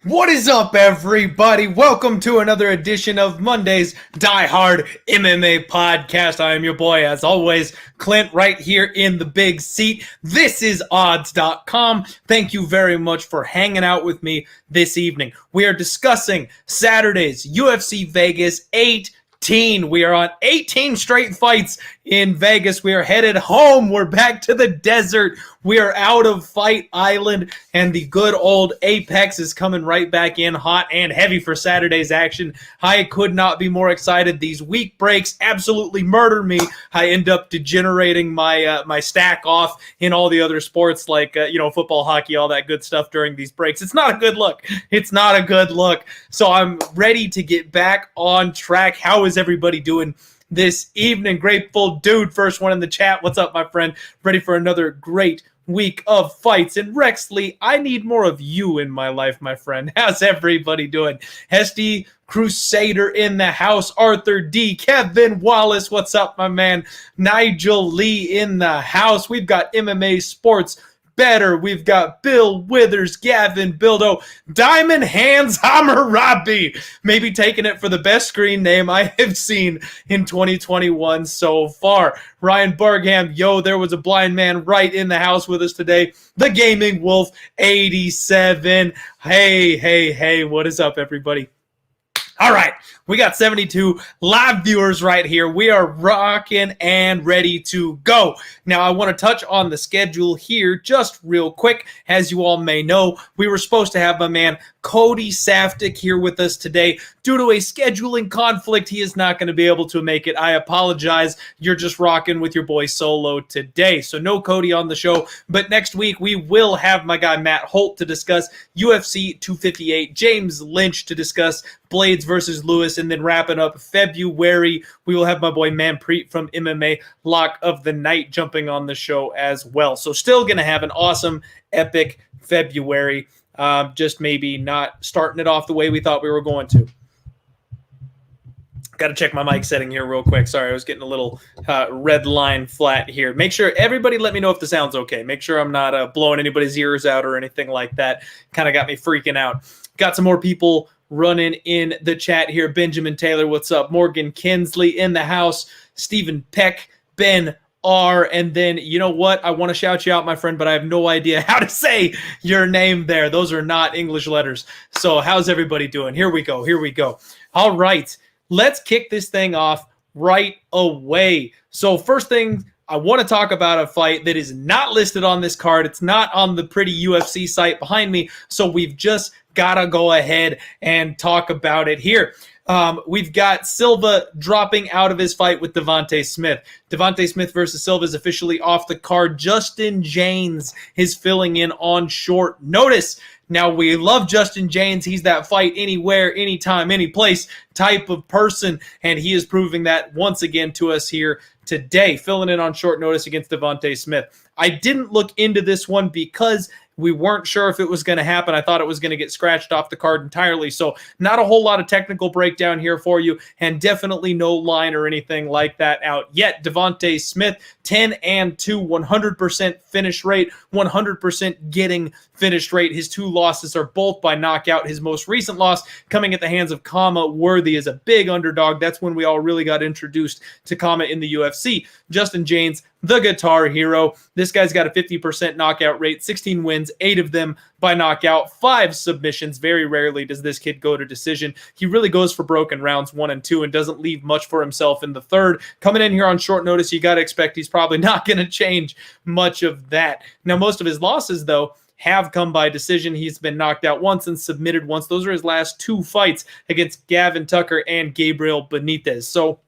What is up, everybody? Welcome to another edition of Monday's Diehard MMA podcast. I am your boy, as always, Clint, right here in the big seat. This is odds.com. Thank you very much for hanging out with me this evening. We are discussing Saturday's UFC Vegas 18. We are on 18 straight fights in Vegas. We are headed home. We're back to the desert. We are out of Fight Island, and the good old Apex is coming right back in hot and heavy for Saturday's action. I could not be more excited. These week breaks absolutely murder me. I end up degenerating my stack off in all the other sports like football, hockey, all that good stuff during these breaks. It's not a good look. It's not a good look. So I'm ready to get back on track. How is everybody doing this evening? Grateful dude, first one in the chat. What's up, my friend? Ready for another great week of fights. And Rexley, I need more of you in my life, my friend. How's everybody doing? Hesty Crusader in the house. Arthur D. Kevin Wallace, what's up, my man? Nigel Lee in the house. We've got MMA Sports Better. We've got Bill Withers, Gavin Bildo, Diamond Hands Hammurabi, maybe taking it for the best screen name I have seen in 2021 so far. Ryan Bargham, there was a blind man right in the house with us today. The Gaming Wolf 87. Hey, what is up, everybody? All right, we got 72 live viewers right here. We are rocking and ready to go. Now, I want to touch on the schedule here just real quick. As you all may know, we were supposed to have my man Cody Saftik here with us today. Due to a scheduling conflict, he is not going to be able to make it. I apologize. You're just rocking with your boy solo today. So no Cody on the show. But next week, we will have my guy Matt Holt to discuss UFC 258, James Lynch to discuss Blades versus Lewis, and then wrapping up February, we will have my boy Manpreet from MMA Lock of the Night jumping on the show as well. So still going to have an awesome, epic February. Just maybe not starting it off the way we thought we were going to. Got to check my mic setting here real quick. Sorry, I was getting a little red line flat here. Make sure everybody let me know if the sound's okay. Make sure I'm not blowing anybody's ears out or anything like that. Kind of got me freaking out. Got some more people running in the chat here. Benjamin Taylor, what's up? Morgan Kinsley in the house. Stephen Peck, Ben R. And then, you know what? I want to shout you out, my friend, but I have no idea how to say your name there. Those are not English letters. So how's everybody doing? Here we go. All right. Let's kick this thing off right away. So first thing, I want to talk about a fight that is not listed on this card. It's not on the pretty UFC site behind me. So we've just got to go ahead and talk about it here. We've got Silva dropping out of his fight with Devonte Smith. Devonte Smith versus Silva is officially off the card. Justin Jaynes is filling in on short notice. Now, we love Justin Jaynes. He's that fight anywhere, anytime, any place type of person, and he is proving that once again to us here today, filling in on short notice against Devonte Smith. I didn't look into this one because we weren't sure if it was going to happen. I thought it was going to get scratched off the card entirely. So not a whole lot of technical breakdown here for you, and definitely no line or anything like that out yet. Devonte Smith, 10-2, 100% finish rate, 100% getting finished rate. His two losses are both by knockout. His most recent loss coming at the hands of Kama Worthy is a big underdog. That's when we all really got introduced to Kama in the UFC. Justin Jaynes, the Guitar Hero. This guy's got a 50% knockout rate, 16 wins, 8 of them by knockout, 5 submissions. Very rarely does this kid go to decision. He really goes for broken rounds 1 and 2 and doesn't leave much for himself in the third. Coming in here on short notice, you got to expect he's probably not going to change much of that. Now, most of his losses, though, have come by decision. He's been knocked out once and submitted once. Those are his last 2 fights against Gavin Tucker and Gabriel Benitez. So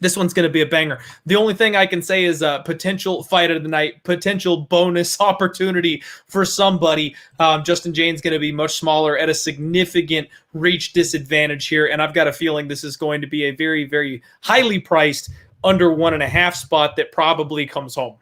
this one's going to be a banger. The only thing I can say is a potential fight of the night, potential bonus opportunity for somebody. Justin Jaynes going to be much smaller at a significant reach disadvantage here, and I've got a feeling this is going to be a very, very highly priced under 1.5 spot that probably comes home.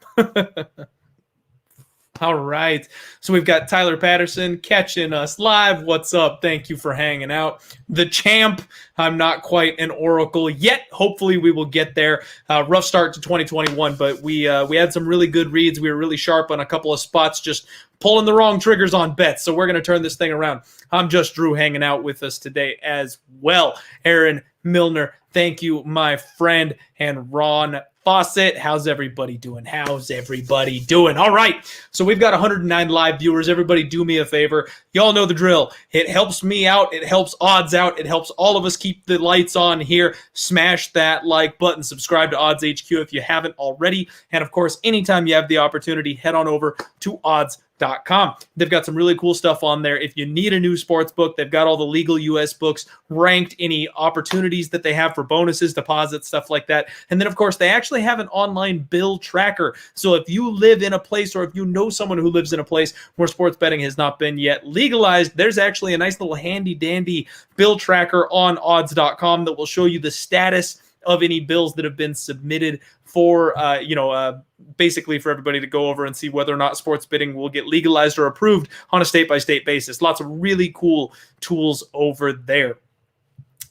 All right. So we've got Tyler Patterson catching us live. What's up? Thank you for hanging out. The champ. I'm not quite an oracle yet. Hopefully we will get there. Rough start to 2021, but we had some really good reads. We were really sharp on a couple of spots, just pulling the wrong triggers on bets. So we're going to turn this thing around. I'm just Drew, hanging out with us today as well. Aaron Milner, thank you, my friend. And Ron Fawcett, how's everybody doing? All right, so we've got 109 live viewers. Everybody do me a favor. Y'all know the drill. It helps me out. It helps odds out. It helps all of us keep the lights on here. Smash that like button. Subscribe to Odds HQ if you haven't already. And of course, anytime you have the opportunity, head on over to odds.com. They've got some really cool stuff on there. If you need a new sports book, they've got all the legal US books ranked, any opportunities that they have for bonuses, deposits, stuff like that. And then, of course, they actually have an online bill tracker. So if you live in a place, or if you know someone who lives in a place where sports betting has not been yet legalized, there's actually a nice little handy dandy bill tracker on odds.com that will show you the status of any bills that have been submitted for, basically for everybody to go over and see whether or not sports betting will get legalized or approved on a state-by-state basis. Lots of really cool tools over there.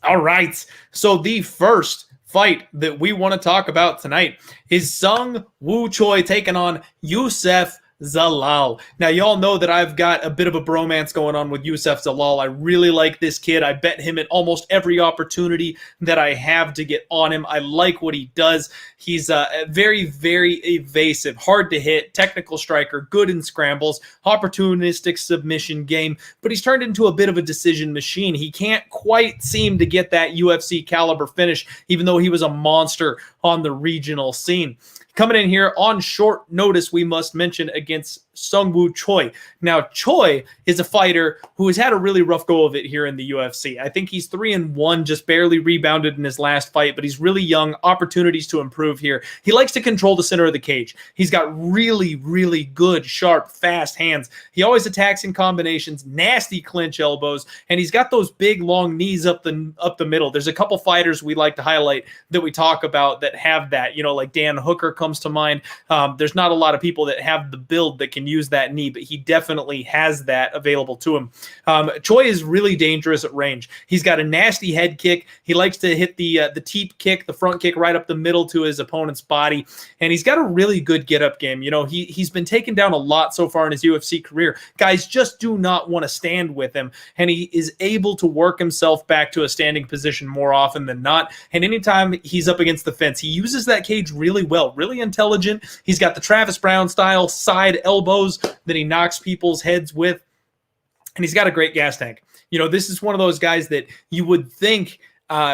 All right, so the first fight that we want to talk about tonight is SeugWoo Choi taking on Youseff Zalal. Now, y'all know that I've got a bit of a bromance going on with Youseff Zalal. I really like this kid. I bet him at almost every opportunity that I have to get on him. I like what he does. He's very, very evasive, hard to hit, technical striker, good in scrambles, opportunistic submission game, but he's turned into a bit of a decision machine. He can't quite seem to get that UFC caliber finish, even though he was a monster on the regional scene. Coming in here on short notice, we must mention, against SeugWoo Choi. Now, Choi is a fighter who has had a really rough go of it here in the UFC. I think he's 3-1, just barely rebounded in his last fight, but he's really young, opportunities to improve here. He likes to control the center of the cage. He's got really, really good, sharp, fast hands. He always attacks in combinations, nasty clinch elbows, and he's got those big, long knees up the middle. There's a couple fighters we like to highlight that we talk about that have that, like Dan Hooker comes to mind. There's not a lot of people that have the build that can use that knee, but he definitely has that available to him. Choi is really dangerous at range. He's got a nasty head kick. He likes to hit the teep kick, the front kick right up the middle to his opponent's body, and he's got a really good get-up game. He's been taken down a lot so far in his UFC career. Guys just do not want to stand with him, and he is able to work himself back to a standing position more often than not, and anytime he's up against the fence, he uses that cage really well, really intelligent. He's got the Travis Brown style side elbows that he knocks people's heads with, and he's got a great gas tank. This is one of those guys that you would think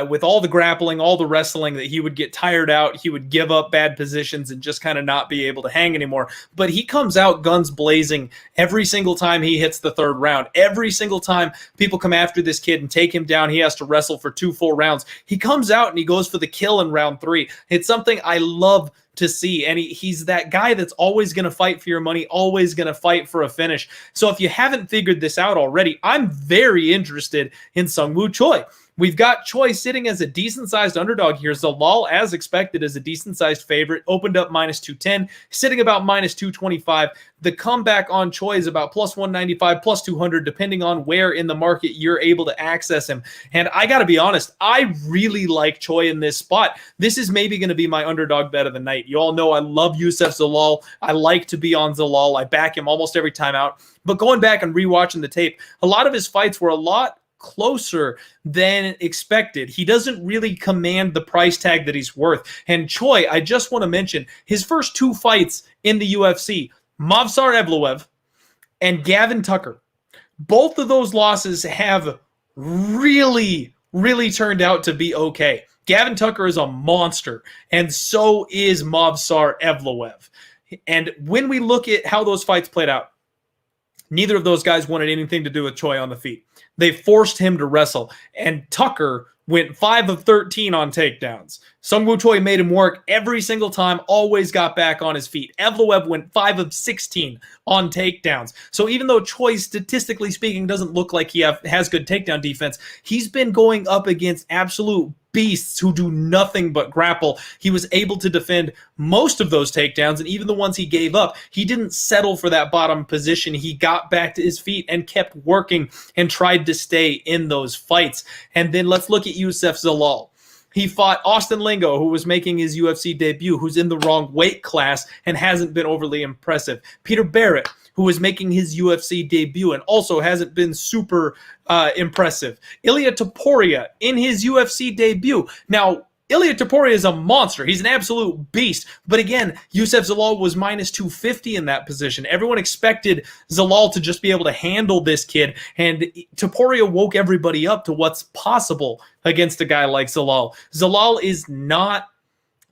with all the grappling, all the wrestling, that he would get tired out, he would give up bad positions and just kind of not be able to hang anymore. But he comes out guns blazing every single time he hits the third round. Every single time people come after this kid and take him down, he has to wrestle for 2 full rounds. He comes out and he goes for the kill in round 3. It's something I love to see, and he's that guy that's always going to fight for your money, always going to fight for a finish. So if you haven't figured this out already, I'm very interested in SeugWoo Choi. We've got Choi sitting as a decent-sized underdog here. Zalal, as expected, is a decent-sized favorite. Opened up -210, sitting about -225. The comeback on Choi is about +195, +200, depending on where in the market you're able to access him. And I got to be honest, I really like Choi in this spot. This is maybe going to be my underdog bet of the night. You all know I love Youseff Zalal. I like to be on Zalal. I back him almost every time out. But going back and rewatching the tape, a lot of his fights were a lot closer than expected. He doesn't really command the price tag that he's worth. And Choi, I just want to mention, his first 2 fights in the UFC, Movsar Evloev and Gavin Tucker, both of those losses have really, really turned out to be okay. Gavin Tucker is a monster, and so is Movsar Evloev. And when we look at how those fights played out, neither of those guys wanted anything to do with Choi on the feet. They forced him to wrestle, and Tucker went 5 of 13 on takedowns. SeugWoo Choi made him work every single time, always got back on his feet. Evloev went 5 of 16 on takedowns. So even though Choi, statistically speaking, doesn't look like he has good takedown defense, he's been going up against absolute beasts who do nothing but grapple. He was able to defend most of those takedowns, and even the ones he gave up, he didn't settle for that bottom position. He got back to his feet and kept working and tried to stay in those fights. And then let's look at Youseff Zalal. He fought Austin Lingo, who was making his UFC debut, who's in the wrong weight class and hasn't been overly impressive. Peter Barrett, who was making his UFC debut and also hasn't been super impressive. Ilia Topuria in his UFC debut. Now, Ilia Topuria is a monster. He's an absolute beast. But again, Youssef Zalal was minus 250 in that position. Everyone expected Zalal to just be able to handle this kid. And Topuria woke everybody up to what's possible against a guy like Zalal. Zalal is not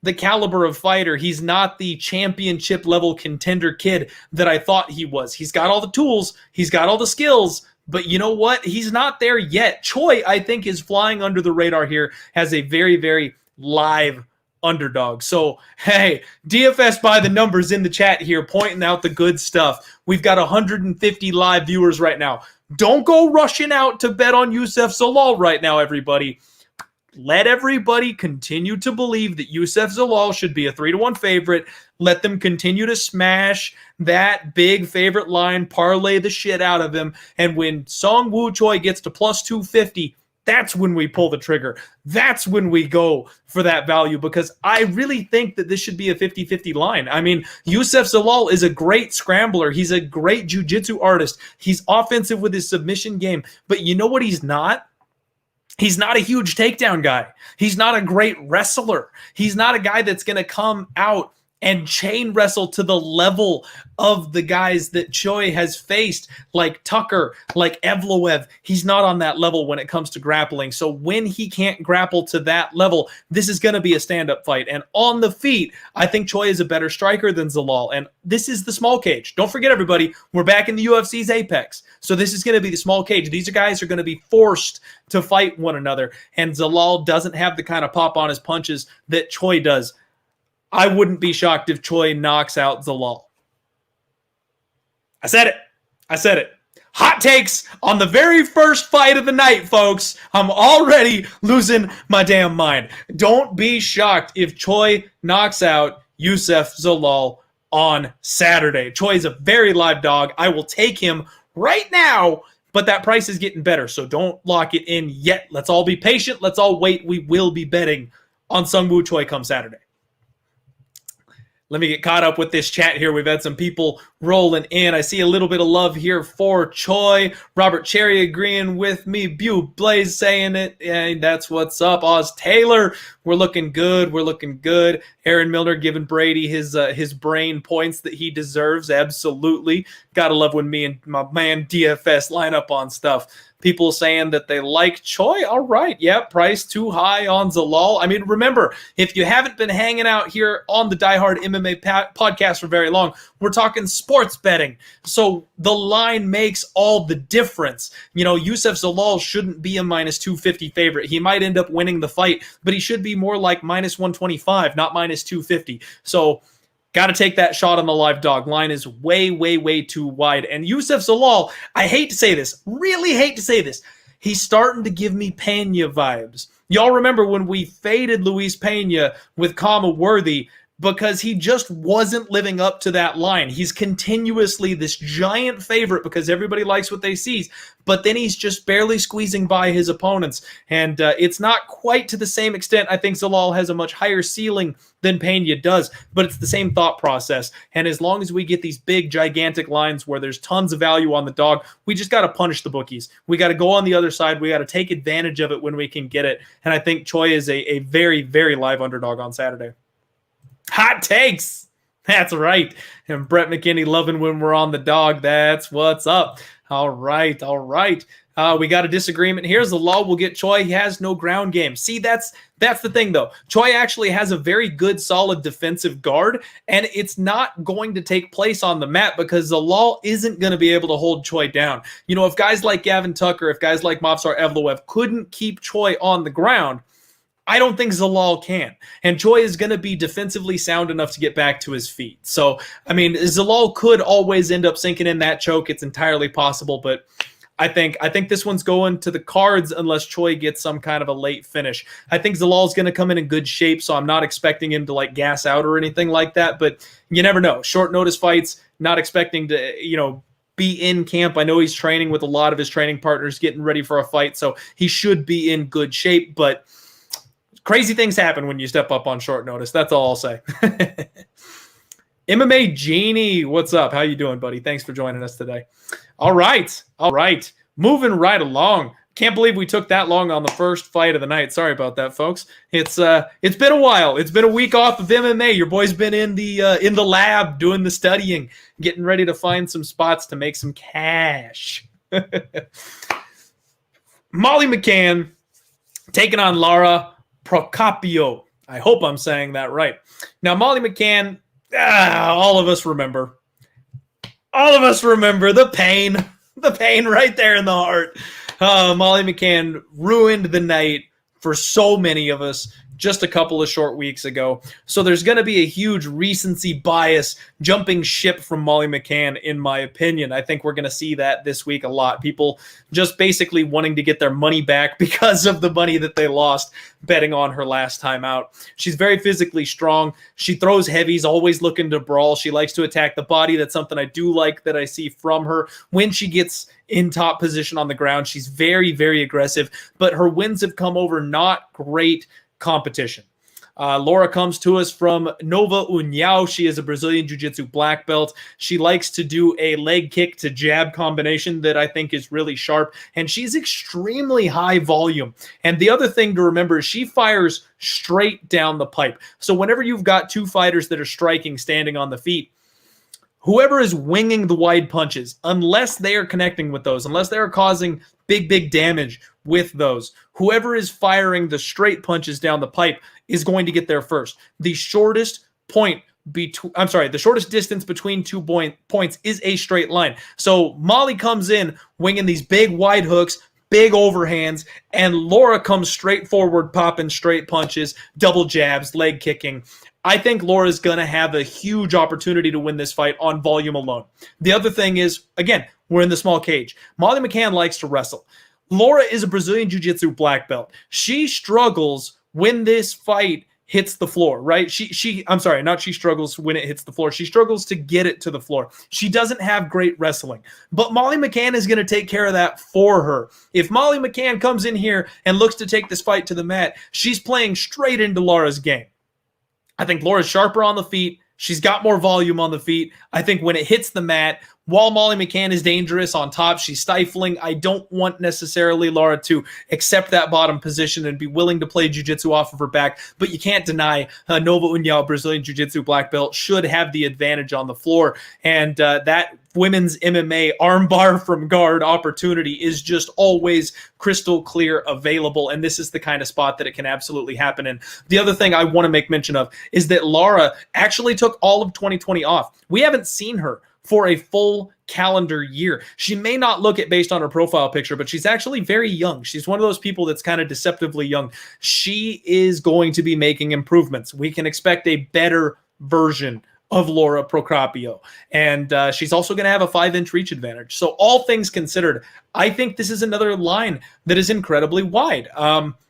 the caliber of fighter. He's not the championship level contender kid that I thought he was. He's got all the tools. He's got all the skills. But you know what? He's not there yet. Choi, I think, is flying under the radar here as a very, very live underdog. So, hey, DFS by the numbers in the chat here, pointing out the good stuff. We've got 150 live viewers right now. Don't go rushing out to bet on Youssef Zalal right now, everybody. Let everybody continue to believe that Youssef Zalal should be a 3-1 favorite. Let them continue to smash that big favorite line, parlay the shit out of him. And when SeugWoo Choi gets to plus 250, that's when we pull the trigger. That's when we go for that value, because I really think that this should be a 50-50 line. I mean, Youssef Zalal is a great scrambler. He's a great jiu-jitsu artist. He's offensive with his submission game. But you know what he's not? He's not a huge takedown guy. He's not a great wrestler. He's not a guy that's going to come out and chain wrestle to the level of the guys that Choi has faced, like Tucker, like Evloev. He's not on that level when it comes to grappling. So when he can't grapple to that level, this is going to be a stand-up fight. And on the feet, I think Choi is a better striker than Zalal. And this is the small cage. Don't forget, everybody, we're back in the UFC's apex. So this is going to be the small cage. These guys are going to be forced to fight one another. And Zalal doesn't have the kind of pop on his punches that Choi does. I wouldn't be shocked if Choi knocks out Zalal. I said it. I said it. Hot takes on the very first fight of the night, folks. I'm already losing my damn mind. Don't be shocked if Choi knocks out Youssef Zalal on Saturday. Choi is a very live dog. I will take him right now, but that price is getting better, so don't lock it in yet. Let's all be patient. Let's all wait. We will be betting on SeugWoo Choi come Saturday. Let me get caught up with this chat here. We've had some people rolling in. I see a little bit of love here for Choi. Robert Cherry agreeing with me. Bew Blaze saying it. And that's what's up. Oz Taylor, we're looking good. We're looking good. Aaron Milner giving Brady his brain points that he deserves. Absolutely. Gotta love when me and my man DFS line up on stuff. People saying that they like Choi. All right. Yeah, price too high on Zalal. I mean, remember, if you haven't been hanging out here on the Diehard MMA podcast for very long, we're talking sports betting. So the line makes all the difference. You know, Youssef Zalal shouldn't be a minus 250 favorite. He might end up winning the fight, but he should be more like minus 125, not minus 250. So got to take that shot on the live dog. Line is way, way, way too wide. And Youssef Zalal, I hate to say this, really hate to say this, he's starting to give me Pena vibes. Y'all remember when we faded Luis Pena with Kama Worthy because he just wasn't living up to that line. He's continuously this giant favorite because everybody likes what they see, but then he's just barely squeezing by his opponents. And it's not quite to the same extent. I think Zalal has a much higher ceiling than Pena does, but it's the same thought process. And as long as we get these big, gigantic lines where there's tons of value on the dog, we just got to punish the bookies. We got to go on the other side. We got to take advantage of it when we can get it. And I think Choi is a very, very live underdog on Saturday. Hot takes. That's right. And Brett McKinney loving when we're on the dog. That's what's up. All right. All right. We got a disagreement here. Zalal will get Choi. He has no ground game. See, that's the thing, though. Choi actually has a very good, solid defensive guard, and it's not going to take place on the mat because Zalal isn't going to be able to hold Choi down. You know, if guys like Gavin Tucker, if guys like Movsar Evloev couldn't keep Choi on the ground, I don't think Zalal can. And Choi is going to be defensively sound enough to get back to his feet. So, I mean, Zalal could always end up sinking in that choke. It's entirely possible, but I think this one's going to the cards unless Choi gets some kind of a late finish. I think Zalal's going to come in good shape, so I'm not expecting him to like gas out or anything like that, but you never know. Short notice fights, not expecting to, be in camp. I know he's training with a lot of his training partners getting ready for a fight, so he should be in good shape, but crazy things happen when you step up on short notice. That's all I'll say. MMA Genie, what's up? How you doing, buddy? Thanks for joining us today. All right. Moving right along. Can't believe we took that long on the first fight of the night. Sorry about that, folks. It's been a while. It's been a week off of MMA. Your boy's been in the lab doing the studying, getting ready to find some spots to make some cash. Molly McCann taking on Lara Procopio. I hope I'm saying that right. Now, Molly McCann, all of us remember the pain right there in the heart. Molly McCann ruined the night for so many of us just a couple of short weeks ago. So there's going to be a huge recency bias jumping ship from Molly McCann, in my opinion. I think we're going to see that this week a lot. People just basically wanting to get their money back because of the money that they lost betting on her last time out. She's very physically strong. She throws heavies, always looking to brawl. She likes to attack the body. That's something I do like that I see from her. When she gets in top position on the ground, she's very, very aggressive, but her wins have come over not great competition. Lara comes to us from Nova União. She is a Brazilian Jiu-Jitsu black belt. She likes to do a leg kick to jab combination that I think is really sharp, and she's extremely high volume. And the other thing to remember is she fires straight down the pipe. So whenever you've got two fighters that are striking standing on the feet, whoever is winging the wide punches, unless they are connecting with those, unless they are causing big damage with those, whoever is firing the straight punches down the pipe is going to get there first. The shortest the shortest distance between 2 points is a straight line. So Molly comes in winging these big wide hooks, big overhands, and Lara comes straight forward, popping straight punches, double jabs, leg kicking. I think Laura's going to have a huge opportunity to win this fight on volume alone. The other thing is, again, we're in the small cage. Molly McCann likes to wrestle. Lara is a Brazilian Jiu-Jitsu black belt. She struggles when this fight hits the floor, right? She struggles when it hits the floor. She struggles to get it to the floor. She doesn't have great wrestling. But Molly McCann is going to take care of that for her. If Molly McCann comes in here and looks to take this fight to the mat, she's playing straight into Lara's game. I think Lara's sharper on the feet. She's got more volume on the feet. I think when it hits the mat, while Molly McCann is dangerous on top, she's stifling. I don't want necessarily Lara to accept that bottom position and be willing to play jiu-jitsu off of her back, but you can't deny Nova União Brazilian Jiu-Jitsu black belt should have the advantage on the floor, and that women's MMA armbar from guard opportunity is just always crystal clear available, and this is the kind of spot that it can absolutely happen in. The other thing I want to make mention of is that Lara actually took all of 2020 off. We haven't seen her for a full calendar year. She may not look it based on her profile picture, but she's actually very young. She's one of those people that's kind of deceptively young. She is going to be making improvements. We can expect a better version of Lara Procopio. And she's also going to have a 5-inch reach advantage. So all things considered, I think this is another line that is incredibly wide.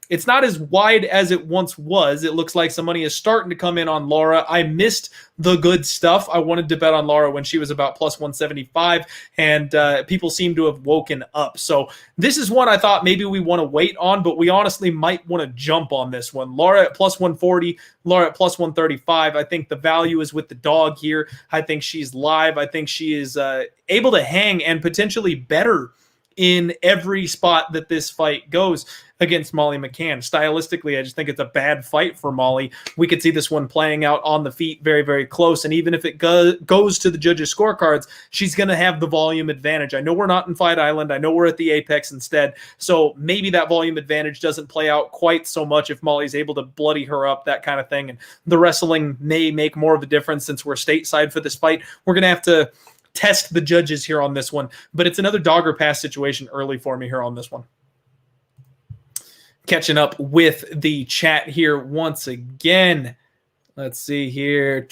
It's not as wide as it once was. It looks like some money is starting to come in on Lara. I missed the good stuff. I wanted to bet on Lara when she was about plus 175, and people seem to have woken up. So this is one I thought maybe we want to wait on, but we honestly might want to jump on this one. Lara at plus 140, Lara at plus 135. I think the value is with the dog here. I think she's live. I think she is able to hang and potentially better in every spot that this fight goes against Molly McCann. Stylistically, I just think it's a bad fight for Molly. We could see this one playing out on the feet very, very close. And even if it goes to the judges' scorecards, she's going to have the volume advantage. I know we're not in Fight Island. I know we're at the Apex instead. So maybe that volume advantage doesn't play out quite so much if Molly's able to bloody her up, that kind of thing. And the wrestling may make more of a difference since we're stateside for this fight. We're going to have to test the judges here on this one, but it's another dog or pass situation early for me here on this one. Catching up with the chat here once again. Let's see here.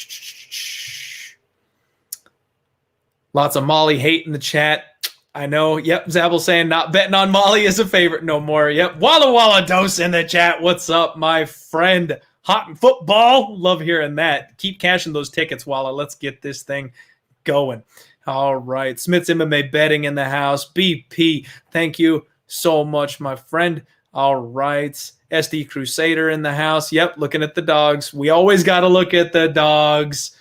Lots of Molly hate in the chat. I know. Yep. Zabel saying not betting on Molly is a favorite no more. Yep. Walla Walla Dose in the chat. What's up, my friend? Hot in football. Love hearing that. Keep cashing those tickets, Walla. Let's get this thing going. All right. Smith's MMA betting in the house. BP. Thank you so much, my friend. All right. SD Crusader in the house. Yep, looking at the dogs. We always got to look at the dogs.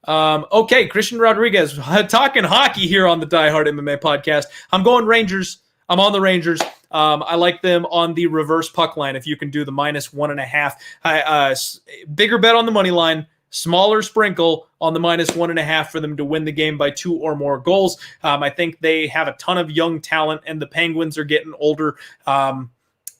Okay, Christian Rodriguez, talking hockey here on the Diehard MMA podcast. I'm going Rangers. I'm on the Rangers. I like them on the reverse puck line if you can do the -1.5. Bigger bet on the money line. Smaller sprinkle on the -1.5 for them to win the game by 2 or more goals. I think they have a ton of young talent, and the Penguins are getting older.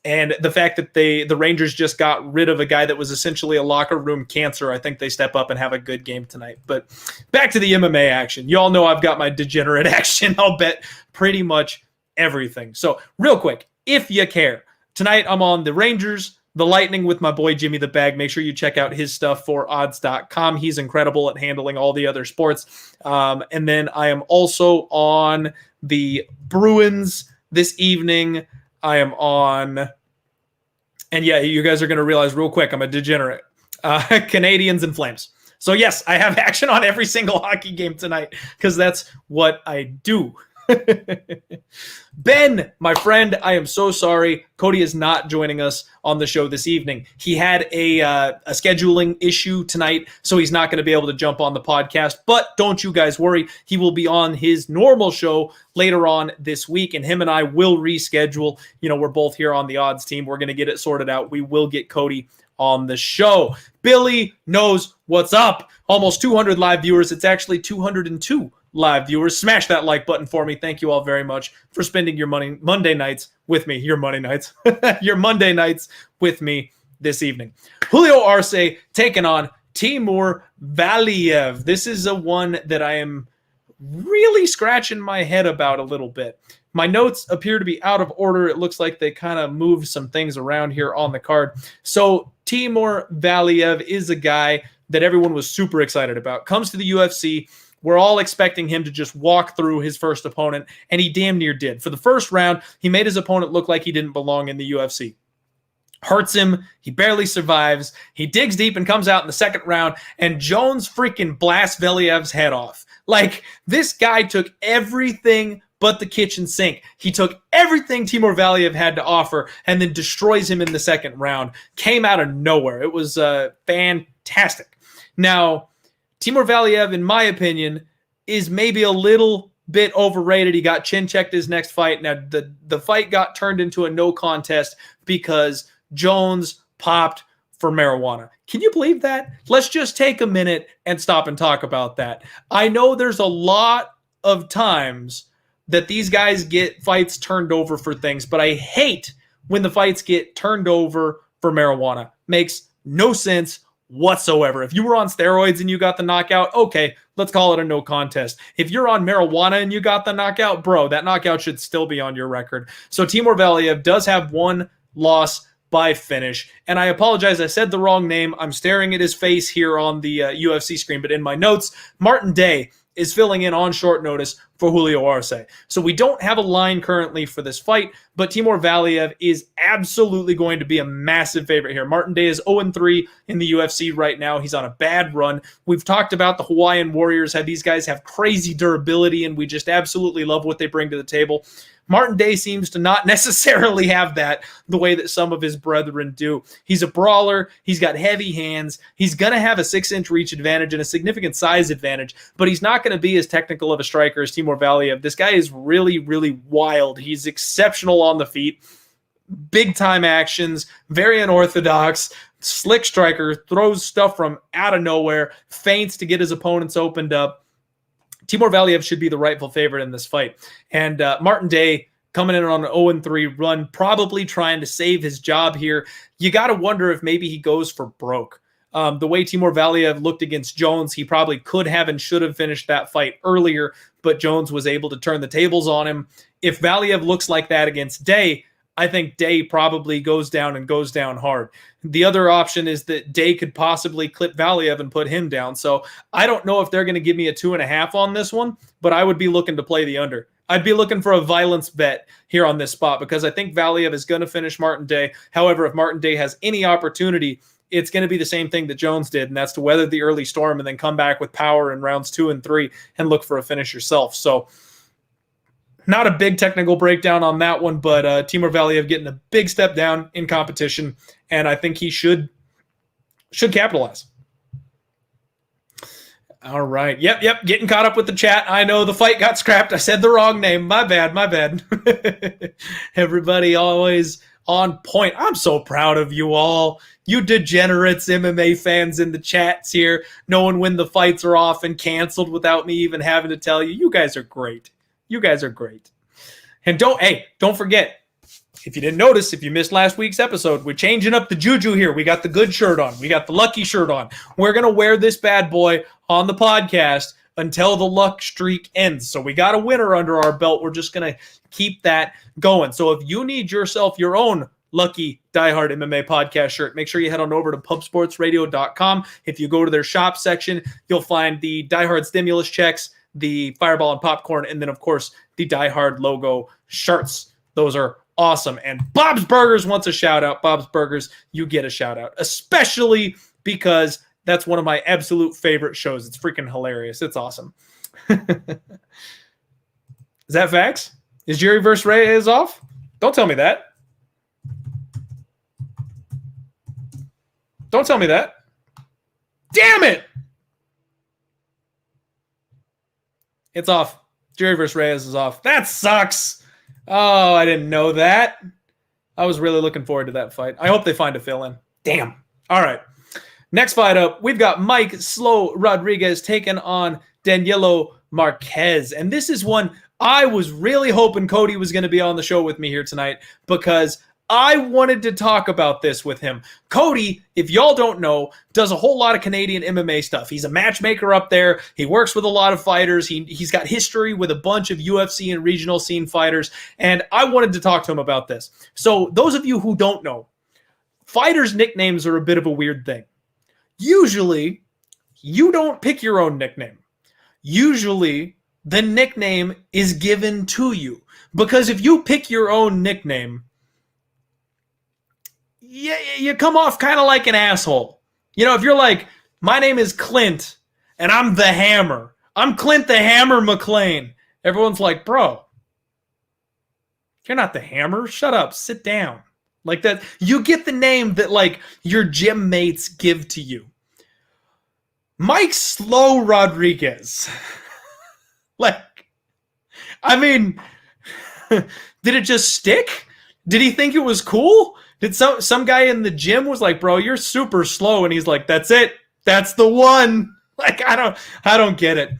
And the fact that the Rangers just got rid of a guy that was essentially a locker room cancer, I think they step up and have a good game tonight. But back to the MMA action. You all know I've got my degenerate action. I'll bet pretty much everything. So real quick, if you care, tonight I'm on the Rangers, the Lightning with my boy Jimmy the Bag. Make sure you check out his stuff for odds.com. He's incredible at handling all the other sports. And then I am also on the Bruins this evening. I am on, and yeah, you guys are going to realize real quick, I'm a degenerate. Canadians and Flames. So yes, I have action on every single hockey game tonight because that's what I do. Ben, my friend, I am so sorry. Cody is not joining us on the show this evening. He had a scheduling issue tonight, so he's not going to be able to jump on the podcast. But don't you guys worry. He will be on his normal show later on this week, and him and I will reschedule. You know, we're both here on the odds team. We're going to get it sorted out. We will get Cody on the show. Billy knows what's up. Almost 200 live viewers. It's actually 202 live viewers. Smash that like button for me. Thank you all very much for spending your Monday nights with me. Your Monday nights. Your Monday nights with me this evening. Julio Arce taking on Timur Valiev. This is a one that I am really scratching my head about a little bit. My notes appear to be out of order. It looks like they kind of moved some things around here on the card. So Timur Valiev is a guy that everyone was super excited about. Comes to the UFC. We're all expecting him to just walk through his first opponent, and he damn near did. For the first round, he made his opponent look like he didn't belong in the UFC. Hurts him. He barely survives. He digs deep and comes out in the second round, and Jones freaking blasts Valiev's head off. Like, this guy took everything but the kitchen sink. He took everything Timur Valiev had to offer and then destroys him in the second round. Came out of nowhere. It was fantastic. Now, Timur Valiev, in my opinion, is maybe a little bit overrated. He got chin-checked his next fight. Now, the fight got turned into a no contest because Jones popped for marijuana. Can you believe that? Let's just take a minute and stop and talk about that. I know there's a lot of times that these guys get fights turned over for things, but I hate when the fights get turned over for marijuana. Makes no sense whatsoever. If you were on steroids and you got the knockout, okay, let's call it a no contest. If you're on marijuana and you got the knockout, bro, that knockout should still be on your record. So Timur Valiev does have one loss by finish. And I apologize, I said the wrong name. I'm staring at his face here on the UFC screen, but in my notes, Martin Day is filling in on short notice for Julio Arce. So we don't have a line currently for this fight, but Timur Valiev is absolutely going to be a massive favorite here. Martin Day is 0-3 in the UFC right now. He's on a bad run. We've talked about the Hawaiian Warriors, how these guys have crazy durability, and we just absolutely love what they bring to the table. Martin Day seems to not necessarily have that the way that some of his brethren do. He's a brawler. He's got heavy hands. He's going to have a 6-inch reach advantage and a significant size advantage, but he's not going to be as technical of a striker as Timur Valiev. This guy is really, really wild. He's exceptional on the feet. Big-time actions, very unorthodox, slick striker, throws stuff from out of nowhere, feints to get his opponents opened up. Timur Valiev should be the rightful favorite in this fight. And Martin Day coming in on an 0-3 run, probably trying to save his job here. You got to wonder if maybe he goes for broke. The way Timur Valiev looked against Jones, he probably could have and should have finished that fight earlier, but Jones was able to turn the tables on him. If Valiev looks like that against Day, I think Day probably goes down and goes down hard. The other option is that Day could possibly clip Valiev and put him down. So I don't know if they're going to give me a 2.5 on this one, but I would be looking to play the under. I'd be looking for a violence bet here on this spot because I think Valiev is going to finish Martin Day. However, if Martin Day has any opportunity, it's going to be the same thing that Jones did, and that's to weather the early storm and then come back with power in rounds 2 and 3 and look for a finish yourself. So Not a big technical breakdown on that one, but Timur Valiev getting a big step down in competition, and I think he should capitalize. All right. Yep. Getting caught up with the chat. I know the fight got scrapped. I said the wrong name. My bad. Everybody always on point. I'm so proud of you all. You degenerates MMA fans in the chats here, knowing when the fights are off and canceled without me even having to tell you. You guys are great. And don't forget, if you didn't notice, if you missed last week's episode, we're changing up the juju here. We got the good shirt on. We got the lucky shirt on. We're going to wear this bad boy on the podcast until the luck streak ends. So we got a winner under our belt. We're just going to keep that going. So if you need yourself your own lucky Diehard MMA podcast shirt, make sure you head on over to pubsportsradio.com. If you go to their shop section, you'll find the Diehard stimulus checks, the Fireball and popcorn, and then, of course, the Diehard logo shirts. Those are awesome. And Bob's Burgers wants a shout out. Bob's Burgers, you get a shout out, especially because that's one of my absolute favorite shows. It's freaking hilarious. It's awesome. Is that facts? Is Jiri versus Reyes off? Don't tell me that. Don't tell me that. Damn it! It's off. Jiri versus Reyes is off. That sucks. Oh, I didn't know that. I was really looking forward to that fight. I hope they find a fill-in. Damn. All right. Next fight up, we've got Mike Slow Rodriguez taking on Danilo Marquez. And this is one I was really hoping Cody was going to be on the show with me here tonight because I wanted to talk about this with him. Cody, if y'all don't know, does a whole lot of Canadian MMA stuff. He's a matchmaker up there. He works with a lot of fighters. He's got history with a bunch of UFC and regional scene fighters. And I wanted to talk to him about this. So those of you who don't know, fighters' nicknames are a bit of a weird thing. Usually, you don't pick your own nickname. Usually, the nickname is given to you. Because if you pick your own nickname, you come off kind of like an asshole. You know, if you're like, my name is Clint, and I'm the Hammer. I'm Clint the Hammer McLean. Everyone's like, bro, you're not the Hammer. Shut up. Sit down. Like that. You get the name that, like, your gym mates give to you. Mike Slow Rodriguez. Like, I mean, did it just stick? Did he think it was cool? Did some guy in the gym was like, bro, you're super slow. And he's like, that's it. That's the one. Like, I don't get it.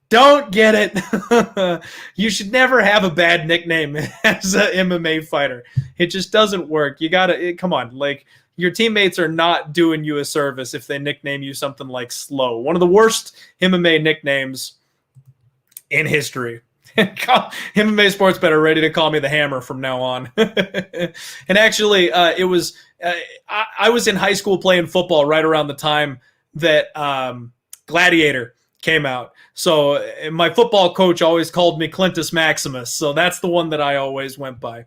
Don't get it. You should never have a bad nickname as an MMA fighter. It just doesn't work. You gotta, come on. Like, your teammates are not doing you a service if they nickname you something like Slow. One of the worst MMA nicknames in history. MMA Sports Bet are ready to call me the Hammer from now on. And actually, it was I was in high school playing football right around the time that Gladiator came out. So my football coach always called me Clintus Maximus. So that's the one that I always went by.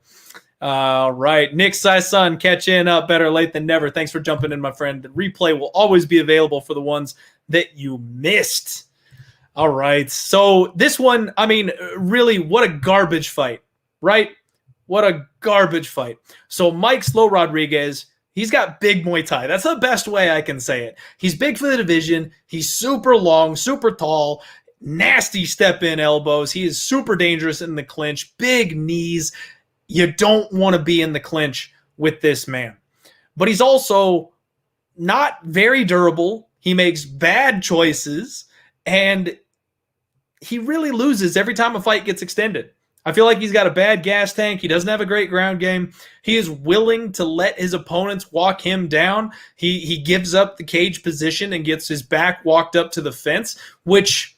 All right. Nick Sai-Sun, catching up better late than never. Thanks for jumping in, my friend. The replay will always be available for the ones that you missed. All right. So this one, I mean, really, what a garbage fight, right? What a garbage fight. So Mike Slow Rodriguez, he's got big Muay Thai. That's the best way I can say it. He's big for the division. He's super long, super tall, nasty step-in elbows. He is super dangerous in the clinch, big knees. You don't want to be in the clinch with this man. But he's also not very durable. He makes bad choices, and he really loses every time a fight gets extended. I feel like he's got a bad gas tank. He doesn't have a great ground game. He is willing to let his opponents walk him down. He gives up the cage position and gets his back walked up to the fence, which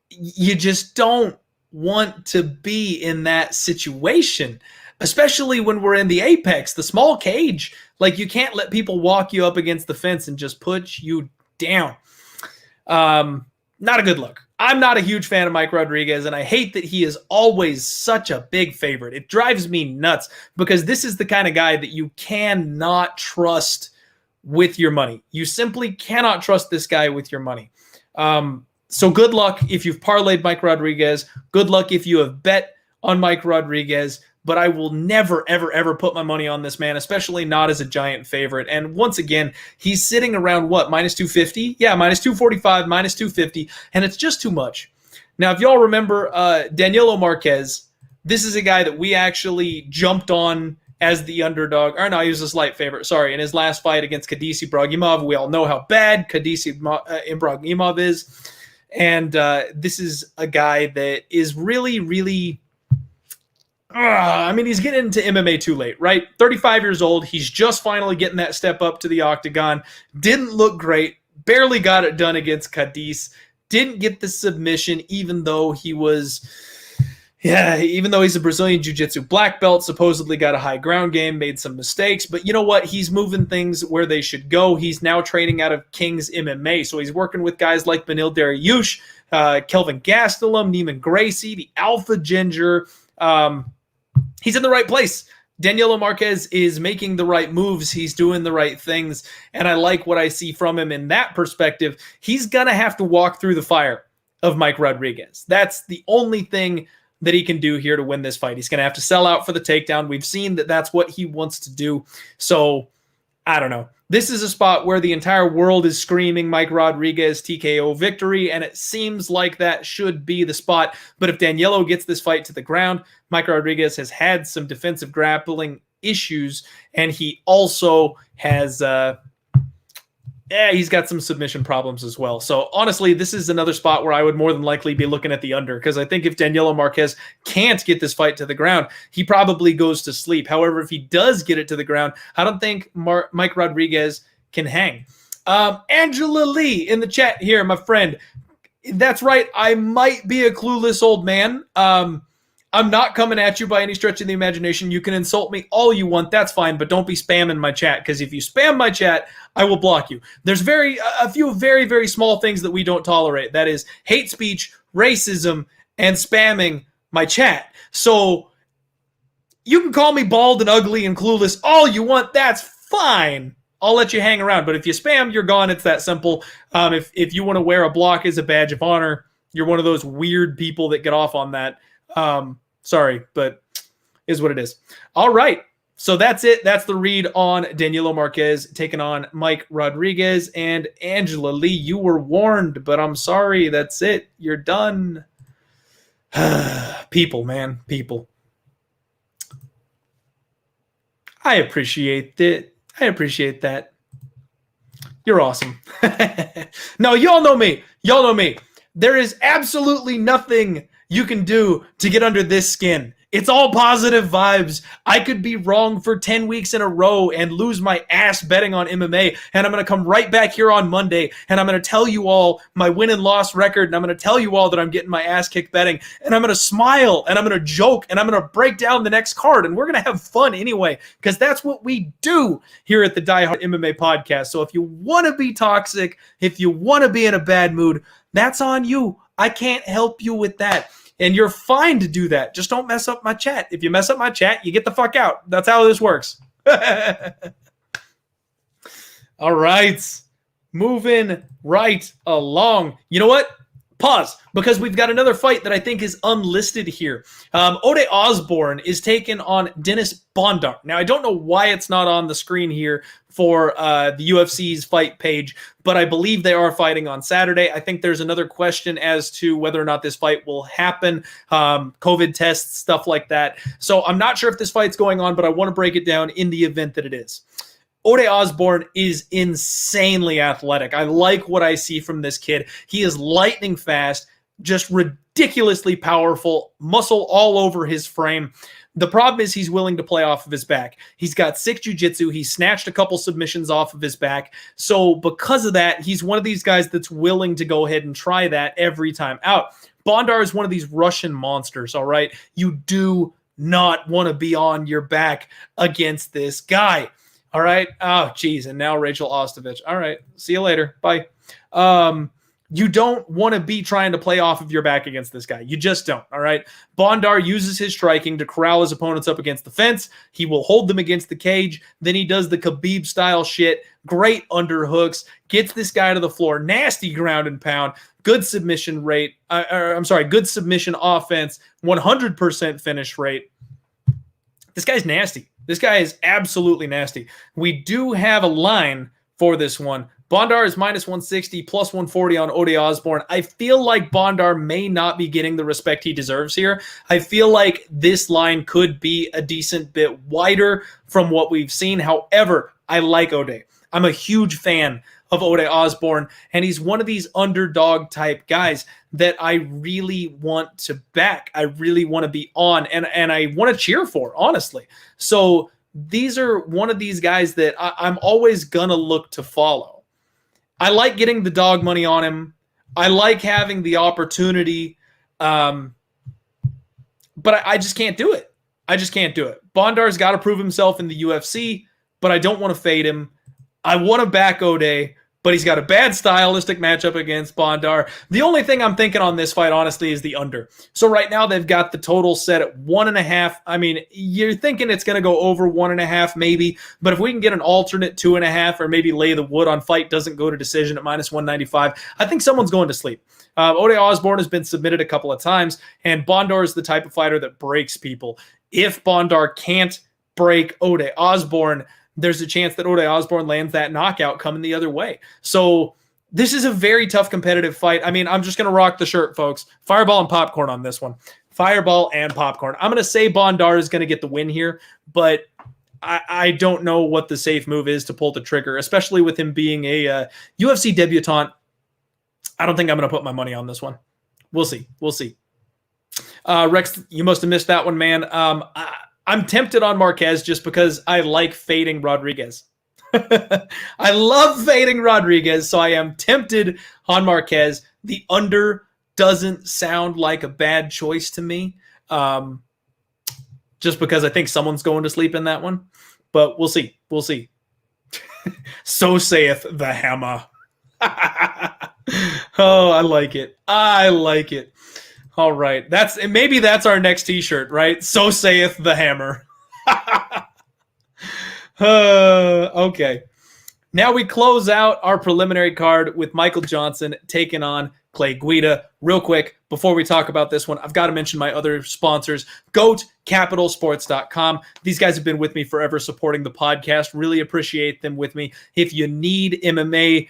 you just don't want to be in that situation, especially when we're in the apex, the small cage. Like, you can't let people walk you up against the fence and just put you down. Not a good look. I'm not a huge fan of Mike Rodriguez, and I hate that he is always such a big favorite. It drives me nuts because this is the kind of guy that you cannot trust with your money. You simply cannot trust this guy with your money. So good luck if you've parlayed Mike Rodriguez. Good luck if you have bet on Mike Rodriguez, but I will never, ever, ever put my money on this man, especially not as a giant favorite. And once again, he's sitting around what, minus 250? Yeah, minus 245, minus 250, and it's just too much. Now, if y'all remember Danilo Marquez, this is a guy that we actually jumped on as the underdog. Or no, he was a slight favorite. Sorry, in his last fight against Khadisi Ibragimov, we all know how bad Khadisi Ibragimov is. And this is a guy that is really, really... I mean, he's getting into MMA too late, right? 35 years old. He's just finally getting that step up to the octagon. Didn't look great. Barely got it done against Cadiz. Didn't get the submission, even though he was... Yeah, even though he's a Brazilian Jiu-Jitsu black belt, supposedly got a high ground game, made some mistakes. But you know what? He's moving things where they should go. He's now training out of King's MMA. So he's working with guys like Beneil Dariush, Kelvin Gastelum, Neiman Gracie, the Alpha Ginger. He's in the right place. Danilo Marquez is making the right moves. He's doing the right things. And I like what I see from him in that perspective. He's going to have to walk through the fire of Mike Rodriguez. That's the only thing that he can do here to win this fight. He's going to have to sell out for the takedown. We've seen that that's what he wants to do. So, I don't know. This is a spot where the entire world is screaming Mike Rodriguez TKO victory, and it seems like that should be the spot. But if Danilo gets this fight to the ground, Mike Rodriguez has had some defensive grappling issues, and he also has... he's got some submission problems as well. So honestly, this is another spot where I would more than likely be looking at the under, because I think if Danilo Marquez can't get this fight to the ground, he probably goes to sleep. However, if he does get it to the ground, I don't think Mike Rodriguez can hang. Angela Lee in the chat here, my friend. That's right. I might be a clueless old man. I'm not coming at you by any stretch of the imagination. You can insult me all you want. That's fine, but don't be spamming my chat, because if you spam my chat, I will block you. There's a few very, very small things that we don't tolerate. That is hate speech, racism, and spamming my chat. So you can call me bald and ugly and clueless all you want. That's fine. I'll let you hang around. But if you spam, you're gone. It's that simple. If you want to wear a block as a badge of honor, you're one of those weird people that get off on that. Sorry, but is what it is. All right. So that's it. That's the read on Danilo Marquez taking on Mike Rodriguez. And Angela Lee, you were warned, but I'm sorry. That's it. You're done. People, man. People. I appreciate it. I appreciate that. You're awesome. No, y'all know me. Y'all know me. There is absolutely nothing you can do to get under this skin. It's all positive vibes. I could be wrong for 10 weeks in a row and lose my ass betting on MMA, and I'm going to come right back here on Monday, and I'm going to tell you all my win and loss record, and I'm going to tell you all that I'm getting my ass kicked betting, and I'm going to smile, and I'm going to joke, and I'm going to break down the next card, and we're going to have fun anyway, because that's what we do here at the Diehard MMA podcast. So if you want to be toxic, if you want to be in a bad mood, that's on you. I can't help you with that. And you're fine to do that. Just don't mess up my chat. If you mess up my chat, you get the fuck out. That's how this works. All right. Moving right along. You know what? Pause, because we've got another fight that I think is unlisted here. Ode Osbourne is taking on Dennis Bondar. Now, I don't know why it's not on the screen here for the UFC's fight page, but I believe they are fighting on Saturday. I think there's another question as to whether or not this fight will happen, COVID tests, stuff like that. So I'm not sure if this fight's going on, but I want to break it down in the event that it is. Ode Osbourne is insanely athletic. I like what I see from this kid. He is lightning fast, just ridiculously powerful, muscle all over his frame. The problem is he's willing to play off of his back. He's got sick jiu-jitsu. He snatched a couple submissions off of his back. So because of that, he's one of these guys that's willing to go ahead and try that every time out. Bondar is one of these Russian monsters, all right? You do not want to be on your back against this guy. All right. Oh, geez. And now Rachel Ostovich. All right. See you later. Bye. You don't want to be trying to play off of your back against this guy. You just don't, all right? Bondar uses his striking to corral his opponents up against the fence. He will hold them against the cage. Then he does the Khabib-style shit. Great underhooks. Gets this guy to the floor. Nasty ground and pound. Good submission rate. Good submission offense. 100% finish rate. This guy's nasty. This guy is absolutely nasty. We do have a line for this one. Bondar is minus 160, plus 140 on Ode Osbourne. I feel like Bondar may not be getting the respect he deserves here. I feel like this line could be a decent bit wider from what we've seen. However, I like Ode. I'm a huge fan of Ode Osbourne, and he's one of these underdog type guys that I really want to back. I really want to be on, and I want to cheer for, honestly. So these are one of these guys that I'm always going to look to follow. I like getting the dog money on him. I like having the opportunity, but I just can't do it. I just can't do it. Bondar's got to prove himself in the UFC, but I don't want to fade him. I want to back Ode, but he's got a bad stylistic matchup against Bondar. The only thing I'm thinking on this fight, honestly, is the under. So right now they've got the total set at 1.5. I mean, you're thinking it's going to go over 1.5 maybe, but if we can get an alternate 2.5 or maybe lay the wood on fight doesn't go to decision at minus 195, I think someone's going to sleep. Ode Osbourne has been submitted a couple of times, and Bondar is the type of fighter that breaks people. If Bondar can't break Ode Osbourne, there's a chance that Ode Osbourne lands that knockout coming the other way. So this is a very tough competitive fight. I mean, I'm just going to rock the shirt, folks. Fireball and popcorn on this one. Fireball and popcorn. I'm going to say Bondar is going to get the win here, but I don't know what the safe move is to pull the trigger, especially with him being a UFC debutant. I don't think I'm going to put my money on this one. We'll see. We'll see. Rex, you must have missed that one, man. I'm tempted on Marquez just because I like fading Rodriguez. I love fading Rodriguez, so I am tempted on Marquez. The under doesn't sound like a bad choice to me, just because I think someone's going to sleep in that one. But we'll see. We'll see. So saith the hammer. Oh, I like it. I like it. All right. Maybe that's our next t-shirt, right? So saith the hammer. Okay. Now we close out our preliminary card with Michael Johnson taking on Clay Guida. Real quick, before we talk about this one, I've got to mention my other sponsors, GOATCapitalSports.com. These guys have been with me forever supporting the podcast. Really appreciate them with me. If you need MMA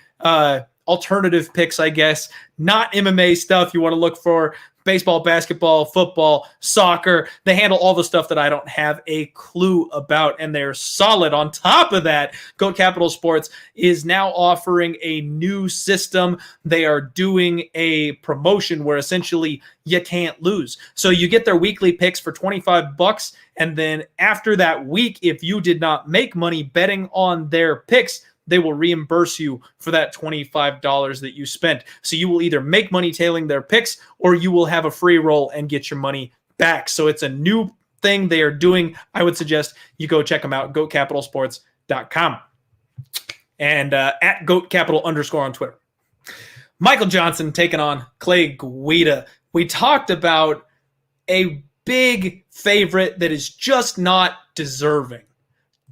alternative picks, I guess, not MMA stuff, you want to look for baseball, basketball, football, soccer. They handle all the stuff that I don't have a clue about, and they're solid. On top of that, GOAT Capital Sports is now offering a new system. They are doing a promotion where essentially you can't lose. So you get their weekly picks for $25, and then after that week, if you did not make money betting on their picks, they will reimburse you for that $25 that you spent. So you will either make money tailing their picks or you will have a free roll and get your money back. So it's a new thing they are doing. I would suggest you go check them out, goatcapitalsports.com. And at goatcapital_ on Twitter. Michael Johnson taking on Clay Guida. We talked about a big favorite that is just not deserving.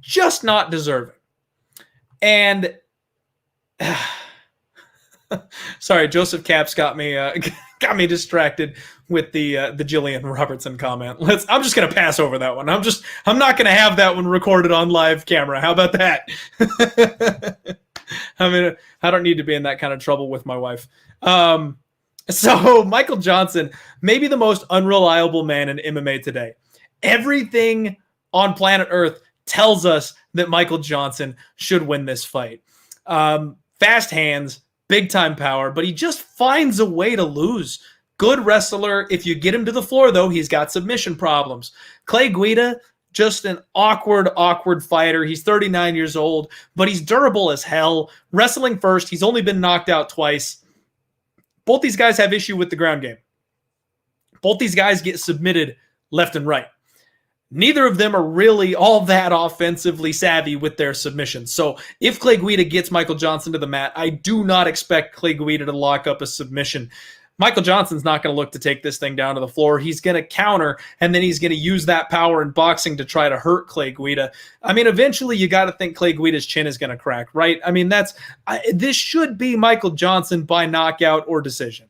Just not deserving. And sorry, Joseph Caps got me distracted with the Jillian Robertson comment. I'm just gonna pass over that one. I'm not gonna have that one recorded on live camera. How about that? I mean, I don't need to be in that kind of trouble with my wife. So Michael Johnson, maybe the most unreliable man in MMA today. Everything on planet Earth tells us that Michael Johnson should win this fight. Fast hands, big time power, but he just finds a way to lose. Good wrestler. If you get him to the floor, though, he's got submission problems. Clay Guida, just an awkward fighter. He's 39 years old, but he's durable as hell. Wrestling first. He's only been knocked out twice. Both these guys have issue with the ground game. Both these guys get submitted left and right. Neither of them are really all that offensively savvy with their submissions. So if Clay Guida gets Michael Johnson to the mat, I do not expect Clay Guida to lock up a submission. Michael Johnson's not going to look to take this thing down to the floor. He's going to counter, and then he's going to use that power in boxing to try to hurt Clay Guida. I mean, eventually you got to think Clay Guida's chin is going to crack, right? I mean, this should be Michael Johnson by knockout or decision.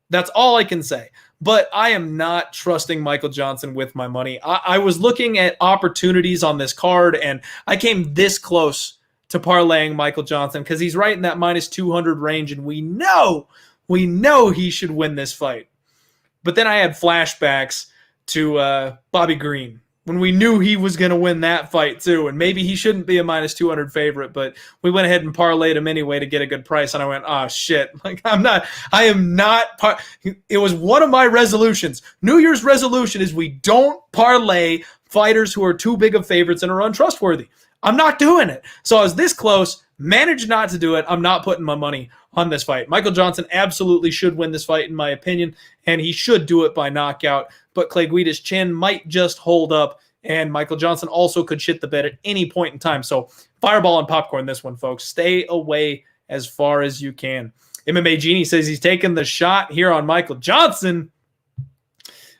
That's all I can say. But I am not trusting Michael Johnson with my money. I was looking at opportunities on this card, and I came this close to parlaying Michael Johnson because he's right in that minus 200 range, and we know he should win this fight. But then I had flashbacks to Bobby Green when we knew he was going to win that fight too, and maybe he shouldn't be a minus 200 favorite, but we went ahead and parlayed him anyway to get a good price, and I went, oh shit, like I am not, it was one of my resolutions. New Year's resolution is we don't parlay fighters who are too big of favorites and are untrustworthy. I'm not doing it. So I was this close, managed not to do it. I'm not putting my money on this fight. Michael Johnson absolutely should win this fight in my opinion, and he should do it by knockout, but Clay Guida's chin might just hold up, and Michael Johnson also could shit the bed at any point in time. So fireball and popcorn this one, folks. Stay away as far as you can. MMA Genie says he's taking the shot here on Michael Johnson.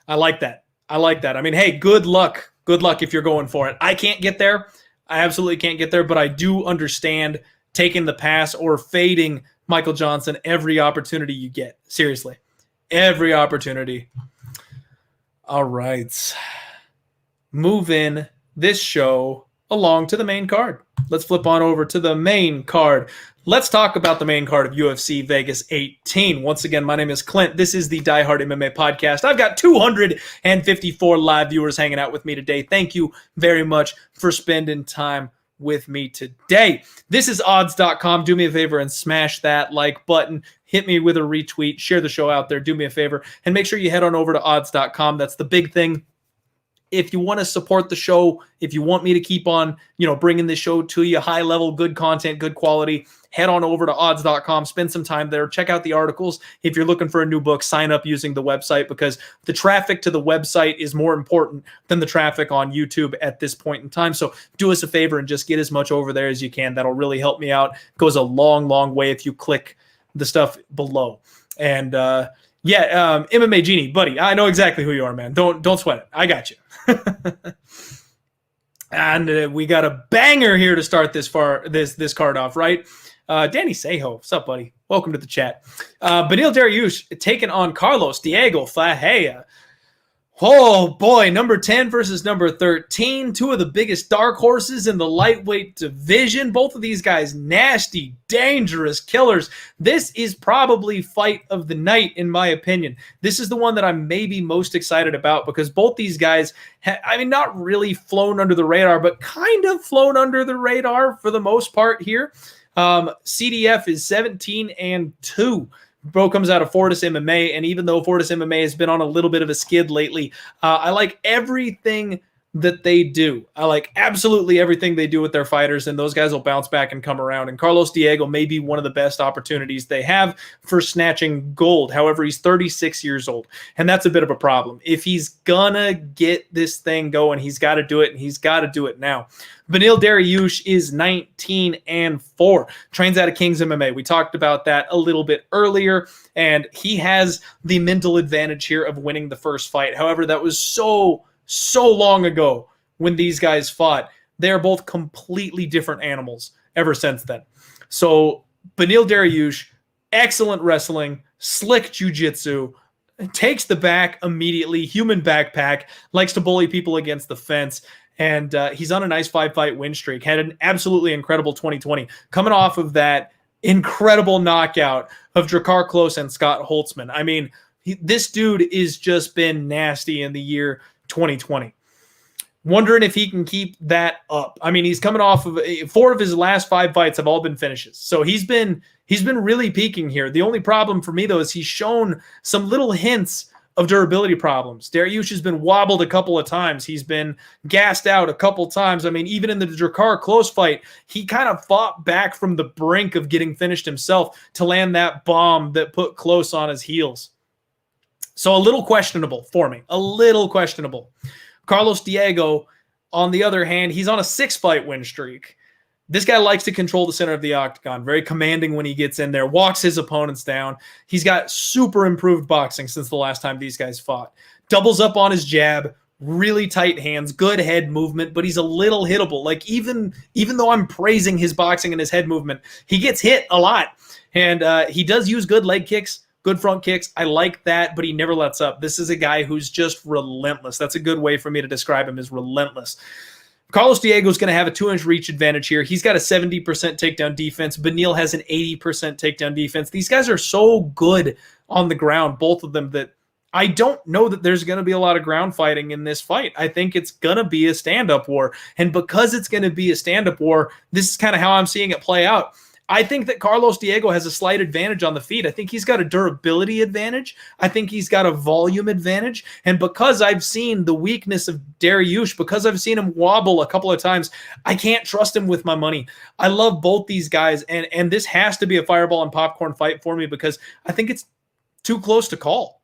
I like that. I mean, hey, good luck. Good luck if you're going for it. I can't get there. I absolutely can't get there, but I do understand taking the pass or fading Michael Johnson every opportunity you get. Seriously. Every opportunity. All right. Moving this show along to the main card. Let's flip on over to the main card. Let's talk about the main card of UFC Vegas 18. Once again, my name is Clint. This is the Diehard MMA podcast. I've got 254 live viewers hanging out with me today. Thank you very much for spending time with me today. This is odds.com. Do me a favor and smash that like button. Hit me with a retweet. Share the show out there. Do me a favor. And make sure you head on over to odds.com. That's the big thing. If you want to support the show, if you want me to keep on, bringing this show to you, high level, good content, good quality, head on over to odds.com, spend some time there, check out the articles. If you're looking for a new book, sign up using the website because the traffic to the website is more important than the traffic on YouTube at this point in time. So do us a favor and just get as much over there as you can. That'll really help me out. It goes a long, long way if you click the stuff below. And MMA Genie, buddy, I know exactly who you are, man. Don't sweat it. I got you. And we got a banger here to start this card off, right? Danny Sejo, what's up, buddy? Welcome to the chat. Beneil Dariush taking on Carlos Diego Ferreira. Oh boy, number 10 versus number 13, two of the biggest dark horses in the lightweight division. Both of these guys, nasty, dangerous killers. This is probably fight of the night, in my opinion. This is the one that I'm maybe most excited about because both these guys, not really flown under the radar, but kind of flown under the radar for the most part here. CDF is 17-2. Bro comes out of Fortis MMA, and even though Fortis MMA has been on a little bit of a skid lately, I like everything that they do. I like absolutely everything they do with their fighters, and those guys will bounce back and come around. And Carlos Diego may be one of the best opportunities they have for snatching gold. However, he's 36 years old, and that's a bit of a problem. If he's gonna get this thing going, he's got to do it, and he's got to do it now. Beneil Dariush is 19-4, trains out of Kings MMA. We talked about that a little bit earlier, and he has the mental advantage here of winning the first fight. However, that was so long ago when these guys fought. They're both completely different animals ever since then. So Beneil Dariush, excellent wrestling, slick jiu-jitsu, takes the back immediately, human backpack, likes to bully people against the fence. And he's on a nice 5-fight win streak. Had an absolutely incredible 2020. Coming off of that incredible knockout of Drakkar Klose and Scott Holtzman. I mean, this dude is just been nasty in the year 2020. Wondering if he can keep that up. I mean, he's coming off of 4 of his last 5 fights have all been finishes. So he's been really peaking here. The only problem for me, though, is he's shown some little hints of durability problems. Dariush has been wobbled a couple of times. He's been gassed out a couple times. I mean, even in the Drakkar Klose fight, he kind of fought back from the brink of getting finished himself to land that bomb that put Klose on his heels. So a little questionable for me. A little questionable. Carlos Diego, on the other hand, he's on a 6-fight win streak. This guy likes to control the center of the octagon, very commanding when he gets in there, walks his opponents down. He's got super improved boxing since the last time these guys fought. Doubles up on his jab, really tight hands, good head movement, but he's a little hittable. Like even though I'm praising his boxing and his head movement, he gets hit a lot. And he does use good leg kicks, good front kicks. I like that, but he never lets up. This is a guy who's just relentless. That's a good way for me to describe him, as relentless. Carlos Diego is going to have a 2-inch reach advantage here. He's got a 70% takedown defense. Beneil has an 80% takedown defense. These guys are so good on the ground, both of them, that I don't know that there's going to be a lot of ground fighting in this fight. I think it's going to be a stand-up war. And because it's going to be a stand-up war, this is kind of how I'm seeing it play out. I think that Carlos Diego has a slight advantage on the feet. I think he's got a durability advantage. I think he's got a volume advantage. And because I've seen the weakness of Dariush, because I've seen him wobble a couple of times, I can't trust him with my money. I love both these guys, and this has to be a fireball and popcorn fight for me because I think it's too close to call.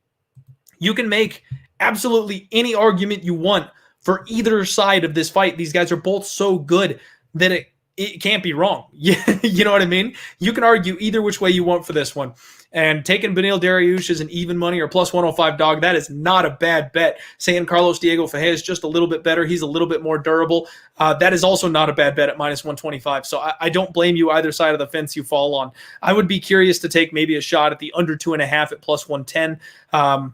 You can make absolutely any argument you want for either side of this fight. These guys are both so good that it can't be wrong. You know what I mean? You can argue either which way you want for this one. And taking Beneil Dariush as an even money or plus 105 dog, that is not a bad bet. Saying Carlos Diego Ferreira is just a little bit better. He's a little bit more durable. That is also not a bad bet at minus 125. So I don't blame you either side of the fence you fall on. I would be curious to take maybe a shot at the under 2.5 at plus 110.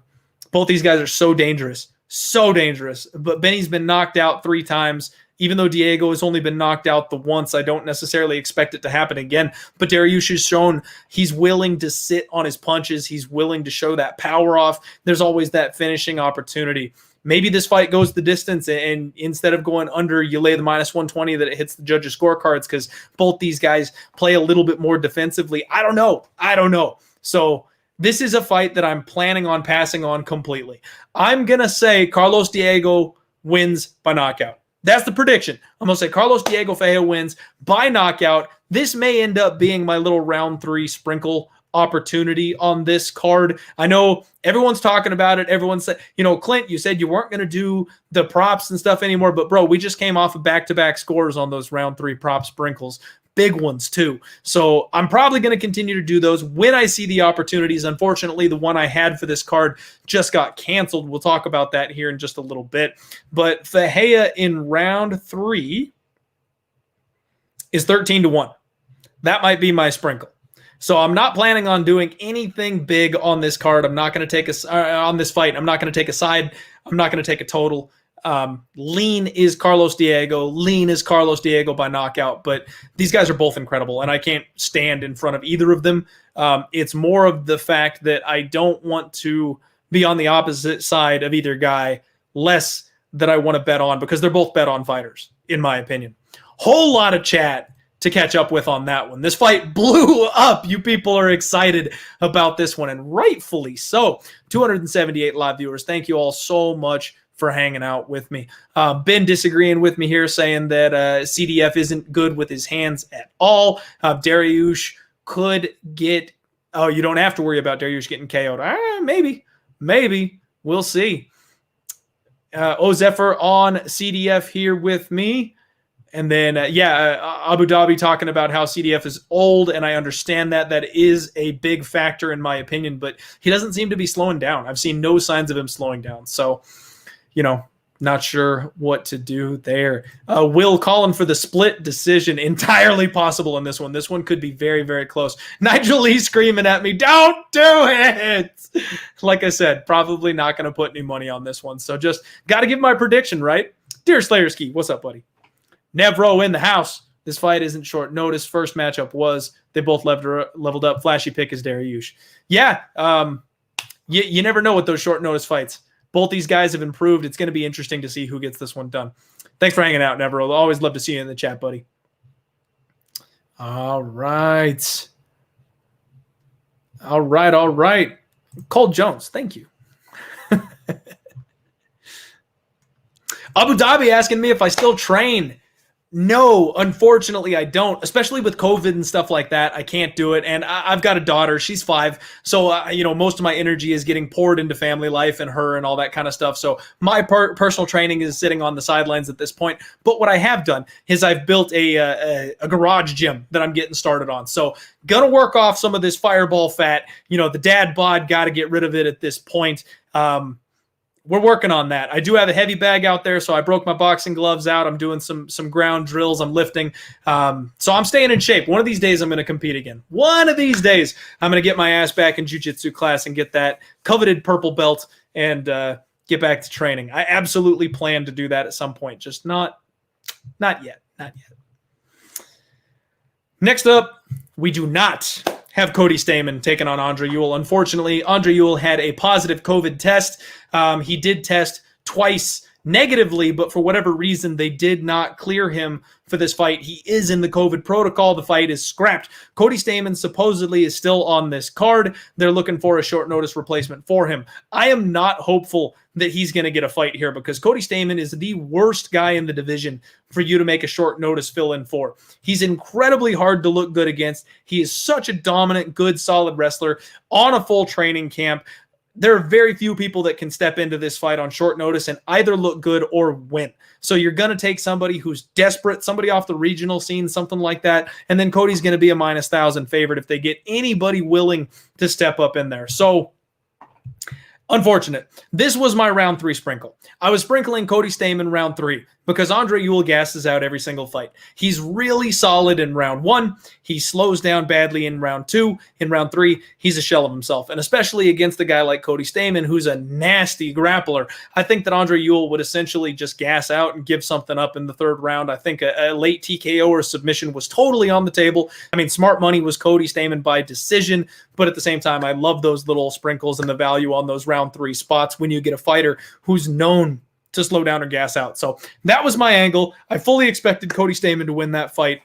Both these guys are so dangerous. So dangerous. But Benny's been knocked out 3 times. Even though Diego has only been knocked out the once, I don't necessarily expect it to happen again. But Dariush has shown he's willing to sit on his punches. He's willing to show that power off. There's always that finishing opportunity. Maybe this fight goes the distance, and instead of going under, you lay the minus 120 that it hits the judges' scorecards because both these guys play a little bit more defensively. I don't know. So this is a fight that I'm planning on passing on completely. I'm going to say Carlos Diego wins by knockout. That's the prediction. I'm going to say Carlos Diego Ferreira wins by knockout. This may end up being my little round 3 sprinkle opportunity on this card. I know everyone's talking about it. Everyone said, Clint, you said you weren't going to do the props and stuff anymore, but bro, we just came off of back-to-back scores on those round 3 prop sprinkles. Big ones too. So I'm probably going to continue to do those when I see the opportunities. Unfortunately, the one I had for this card just got canceled. We'll talk about that here in just a little bit. But Ferreira in round 3 is 13-1. That might be my sprinkle. So I'm not planning on doing anything big on this card. I'm not going to take on this fight. I'm not going to take a side. I'm not going to take a total. Lean is Carlos Diego by knockout, but these guys are both incredible and I can't stand in front of either of them. It's more of the fact that I don't want to be on the opposite side of either guy, less that I want to bet on, because they're both bet on fighters, in my opinion. Whole lot of chat to catch up with on that one. This fight blew up. You people are excited about this one, and rightfully so. 278 live viewers. Thank you all so much for hanging out with me. Ben disagreeing with me here, saying that CDF isn't good with his hands at all. Dariush could get... Oh, you don't have to worry about Dariush getting KO'd. Maybe. We'll see. Zephyr on CDF here with me. And then, Abu Dhabi talking about how CDF is old, and I understand that. That is a big factor in my opinion, but he doesn't seem to be slowing down. I've seen no signs of him slowing down. So... not sure what to do there. Will calling for the split decision. Entirely possible in this one. This one could be very, very close. Nigel Lee screaming at me, don't do it! Like I said, probably not going to put any money on this one. So just got to give my prediction, right? Dear Slayerski, what's up, buddy? Nevro in the house. This fight isn't short notice. First matchup was. They both leveled up. Flashy pick is Dariush. Yeah, you never know with those short notice fights. Both these guys have improved. It's going to be interesting to see who gets this one done. Thanks for hanging out, Nevero. Always love to see you in the chat, buddy. All right. Cole Jones, thank you. Abu Dhabi asking me if I still train No, unfortunately, I don't. Especially with COVID and stuff like that, I can't do it. And I've got a daughter; she's 5, so most of my energy is getting poured into family life and her and all that kind of stuff. So my personal training is sitting on the sidelines at this point. But what I have done is I've built a garage gym that I'm getting started on. So gonna work off some of this fireball fat. The dad bod, got to get rid of it at this point. We're working on that. I do have a heavy bag out there, so I broke my boxing gloves out. I'm doing some ground drills. I'm lifting. So I'm staying in shape. One of these days, I'm going to compete again. One of these days, I'm going to get my ass back in jiu-jitsu class and get that coveted purple belt and get back to training. I absolutely plan to do that at some point, just not yet. Not yet. Next up, we do not have Cody Stamann taking on Andre Ewell. Unfortunately, Andre Ewell had a positive COVID test. He did test twice negatively, but for whatever reason, they did not clear him for this fight. He is in the COVID protocol. The fight is scrapped. Cody Stamann supposedly is still on this card. They're looking for a short notice replacement for him. I am not hopeful that he's going to get a fight here because Cody Stamann is the worst guy in the division for you to make a short notice fill in for. He's incredibly hard to look good against. He is such a dominant, good, solid wrestler on a full training camp. There are very few people that can step into this fight on short notice and either look good or win. So you're going to take somebody who's desperate, somebody off the regional scene, something like that, and then Cody's going to be a -1,000 favorite if they get anybody willing to step up in there. So unfortunate. This was my round 3 sprinkle. I was sprinkling Cody Stamann round 3 because Andre Ewell gasses out every single fight. He's really solid in round 1. He slows down badly in round 2. In round 3, he's a shell of himself. And especially against a guy like Cody Stamann, who's a nasty grappler, I think that Andre Ewell would essentially just gas out and give something up in the 3rd round. I think a late TKO or submission was totally on the table. I mean, smart money was Cody Stamann by decision, but at the same time, I love those little sprinkles and the value on those round 3 spots when you get a fighter who's known to slow down or gas out. So that was my angle. I fully expected Cody Stamann to win that fight.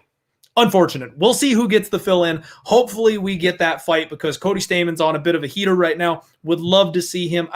Unfortunate. We'll see who gets the fill in. Hopefully we get that fight because Cody Stamann's on a bit of a heater right now. Would love to see him.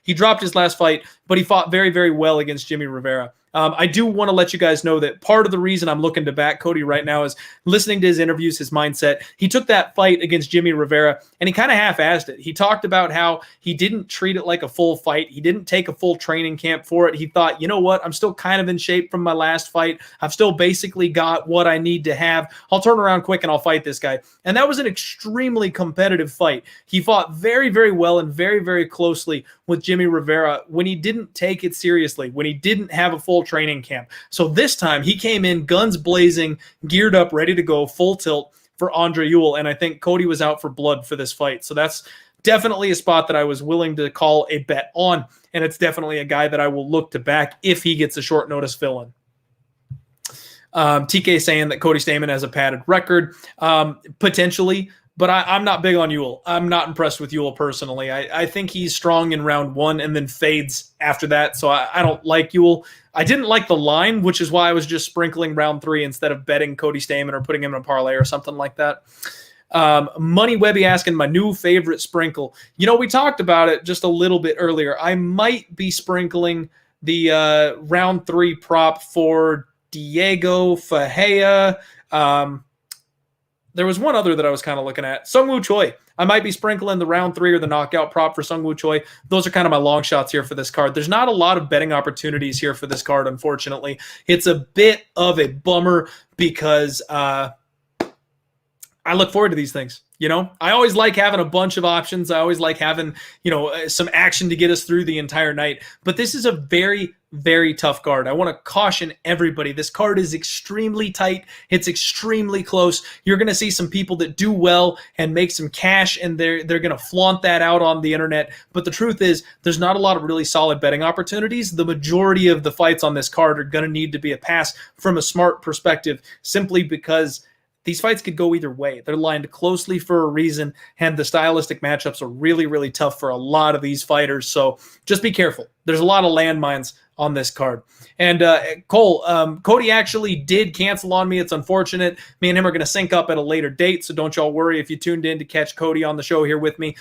He dropped his last fight, but he fought very, very well against Jimmy Rivera. I do want to let you guys know that part of the reason I'm looking to back Cody right now is listening to his interviews, his mindset. He took that fight against Jimmy Rivera, and he kind of half-assed it. He talked about how he didn't treat it like a full fight. He didn't take a full training camp for it. He thought, you know what? I'm still kind of in shape from my last fight. I've still basically got what I need to have. I'll turn around quick and I'll fight this guy. And that was an extremely competitive fight. He fought very, very well and very, very closely with Jimmy Rivera when he didn't take it seriously, when he didn't have a full training camp. So this time he came in guns blazing, geared up, ready to go, full tilt for Andre Ewell. And I think Cody was out for blood for this fight. So that's definitely a spot that I was willing to call a bet on. And it's definitely a guy that I will look to back if he gets a short notice fill in. TK saying that Cody Stamann has a padded record. Potentially. But I'm not big on Ewell. I'm not impressed with Ewell personally. I think he's strong in round 1 and then fades after that. So I don't like Ewell. I didn't like the line, which is why I was just sprinkling round 3 instead of betting Cody Stamann or putting him in a parlay or something like that. Money Webby asking my new favorite sprinkle. We talked about it just a little bit earlier. I might be sprinkling the round 3 prop for Diego Ferreira. There was one other that I was kind of looking at. SeugWoo Choi. I might be sprinkling the round 3 or the knockout prop for SeugWoo Choi. Those are kind of my long shots here for this card. There's not a lot of betting opportunities here for this card, unfortunately. It's a bit of a bummer because I look forward to these things. I always like having a bunch of options. I always like having, some action to get us through the entire night. But this is a very, very tough card. I want to caution everybody. This card is extremely tight. It's extremely close. You're going to see some people that do well and make some cash, and they're going to flaunt that out on the internet. But the truth is, there's not a lot of really solid betting opportunities. The majority of the fights on this card are going to need to be a pass from a smart perspective, simply because these fights could go either way. They're lined closely for a reason, and the stylistic matchups are really, really tough for a lot of these fighters. So just be careful. There's a lot of landmines on this card. And Cole, Cody actually did cancel on me. It's unfortunate. Me and him are going to sync up at a later date, so don't y'all worry if you tuned in to catch Cody on the show here with me.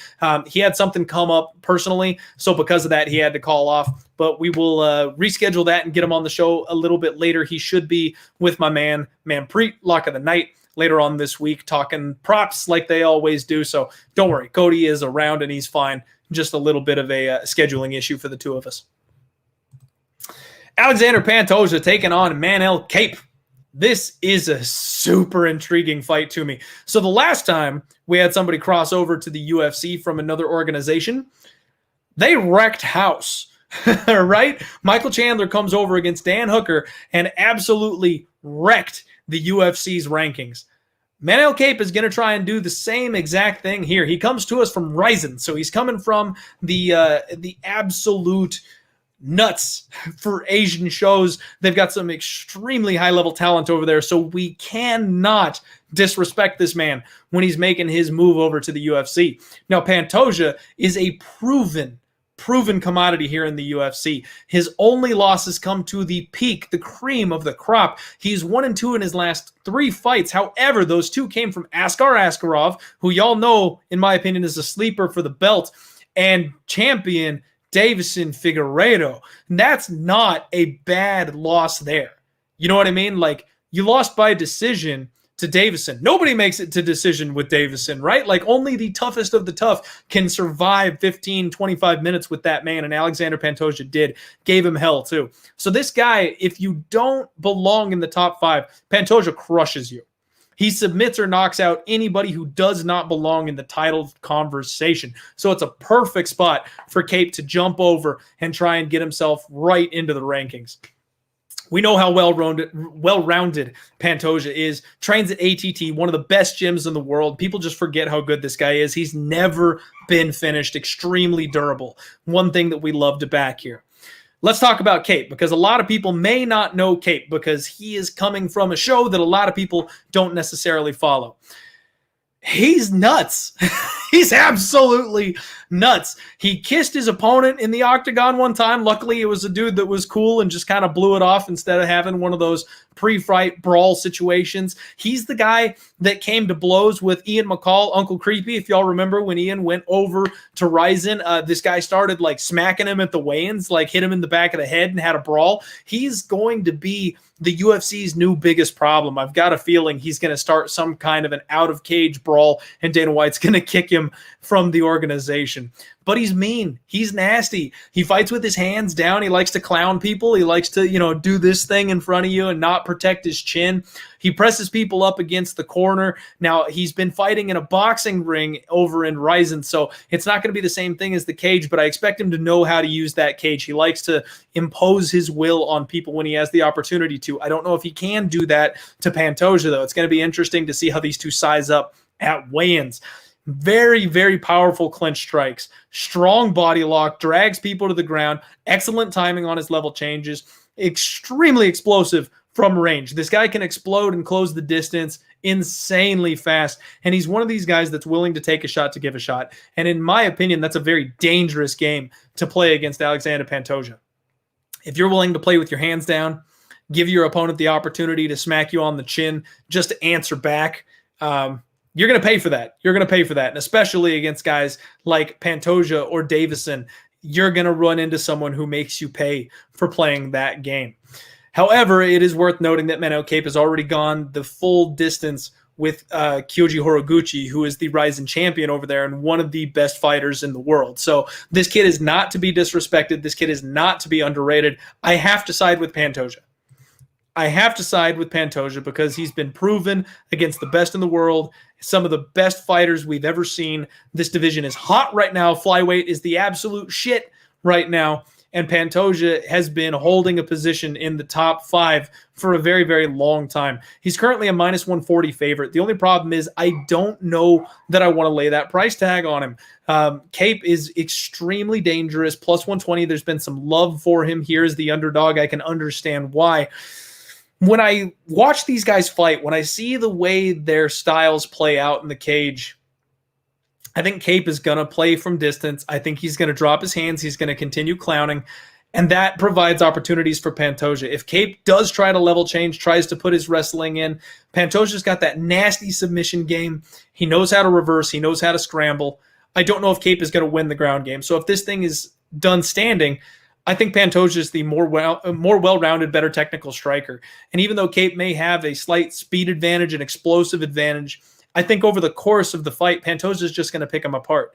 He had something come up personally, so because of that, he had to call off. But we will reschedule that and get him on the show a little bit later. He should be with my man Preet, Lock of the Night, later on this week, talking props like they always do. So don't worry, Cody is around and he's fine. Just a little bit of a scheduling issue for the two of us. Alexandre Pantoja taking on Manel Kape. This is a super intriguing fight to me. So the last time we had somebody cross over to the UFC from another organization, they wrecked house, right? Michael Chandler comes over against Dan Hooker and absolutely wrecked the UFC's rankings. Manel Kape is going to try and do the same exact thing here. He comes to us from Ryzen, so he's coming from the absolute nuts for Asian shows. They've got some extremely high-level talent over there, so we cannot disrespect this man when he's making his move over to the UFC. Now, Pantoja is a proven commodity here in the UFC. His only losses come to the peak, the cream of the crop. He's 1-2 in his last 3 fights. However, those 2 came from Askar Askarov, who y'all know, in my opinion, is a sleeper for the belt, and champion Davison Figueiredo. And that's not a bad loss there. You know what I mean? Like, you lost by decision to Davison. Nobody makes it to decision with Davison, right? Like, only the toughest of the tough can survive 15, 25 minutes with that man, and Alexandre Pantoja did. Gave him hell, too. So this guy, if you don't belong in the top 5, Pantoja crushes you. He submits or knocks out anybody who does not belong in the title conversation. So it's a perfect spot for Kape to jump over and try and get himself right into the rankings. We know how well-rounded Pantoja is. Trains at ATT, one of the best gyms in the world. People just forget how good this guy is. He's never been finished. Extremely durable. One thing that we love to back here. Let's talk about Kape, because a lot of people may not know Kape because he is coming from a show that a lot of people don't necessarily follow. He's nuts. He's absolutely nuts. He kissed his opponent in the octagon one time. Luckily, it was a dude that was cool and just kind of blew it off instead of having one of those pre-fight brawl situations. He's the guy that came to blows with Ian McCall, Uncle Creepy. If y'all remember when Ian went over to Ryzen, this guy started like smacking him at the weigh-ins, like hit him in the back of the head and had a brawl. He's going to be the UFC's new biggest problem. I've got a feeling he's going to start some kind of an out-of-cage brawl, and Dana White's going to kick him from the organization. But he's mean. He's nasty. He fights with his hands down. He likes to clown people. He likes to, do this thing in front of you and not protect his chin. He presses people up against the corner. Now, he's been fighting in a boxing ring over in Ryzen, so it's not going to be the same thing as the cage, but I expect him to know how to use that cage. He likes to impose his will on people when he has the opportunity to. I don't know if he can do that to Pantoja, though. It's going to be interesting to see how these two size up at weigh-ins. Very, very powerful clinch strikes. Strong body lock, drags people to the ground. Excellent timing on his level changes. Extremely explosive from range. This guy can explode and close the distance insanely fast. And he's one of these guys that's willing to take a shot to give a shot. And in my opinion, that's a very dangerous game to play against Alexandre Pantoja. If you're willing to play with your hands down, give your opponent the opportunity to smack you on the chin just to answer back, you're going to pay for that. You're going to pay for that. And especially against guys like Pantoja or Davison, you're going to run into someone who makes you pay for playing that game. However, it is worth noting that Manel Kape has already gone the full distance with Kyoji Horiguchi, who is the Ryzen champion over there and one of the best fighters in the world. So this kid is not to be disrespected. This kid is not to be underrated. I have to side with Pantoja. I have to side with Pantoja because he's been proven against the best in the world, some of the best fighters we've ever seen. This division is hot right now. Flyweight is the absolute shit right now. And Pantoja has been holding a position in the top 5 for a very, very long time. He's currently a minus 140 favorite. The only problem is I don't know that I want to lay that price tag on him. Kape is extremely dangerous. Plus 120, there's been some love for him here as the underdog. I can understand why. When I watch these guys fight, when I see the way their styles play out in the cage, I think Kape is going to play from distance. I think he's going to drop his hands. He's going to continue clowning. And that provides opportunities for Pantoja. If Cape does try to level change, tries to put his wrestling in, Pantoja's got that nasty submission game. He knows how to reverse. He knows how to scramble. I don't know if Cape is going to win the ground game. So if this thing is done standing, I think Pantoja is the more well-rounded, better technical striker. And even though Cape may have a slight speed advantage and explosive advantage, I think over the course of the fight, Pantoja is just going to pick him apart.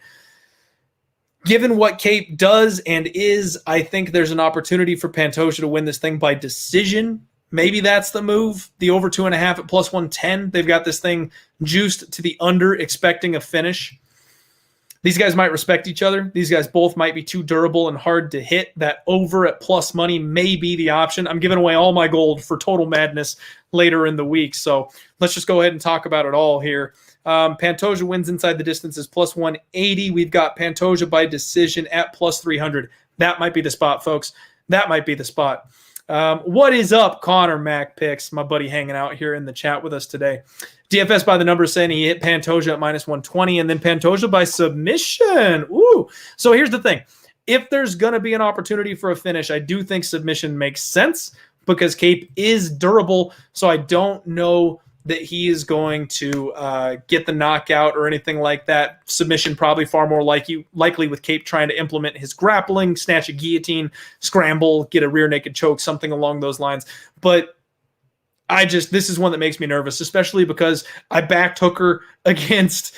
Given what Cape does and is, I think there's an opportunity for Pantoja to win this thing by decision. Maybe that's the move. The over 2.5 at plus 110. They've got this thing juiced to the under, expecting a finish. These guys might respect each other. These guys both might be too durable and hard to hit. That over at plus money may be the option. I'm giving away all my gold for Total Madness later in the week. So let's just go ahead and talk about it all here. Pantoja wins inside the distance is plus 180. We've got Pantoja by decision at plus 300. That might be the spot, folks. That might be the spot. What is up, Connor Mac Picks, my buddy hanging out here in the chat with us today. DFS by the numbers saying he hit Pantoja at minus 120 and then Pantoja by submission. Ooh. So here's the thing. If there's going to be an opportunity for a finish, I do think submission makes sense because Cape is durable. So I don't know that he is going to get the knockout or anything like that. Submission probably far more likely with Cape trying to implement his grappling, snatch a guillotine, scramble, get a rear naked choke, something along those lines. But this is one that makes me nervous, especially because I backed Hooker against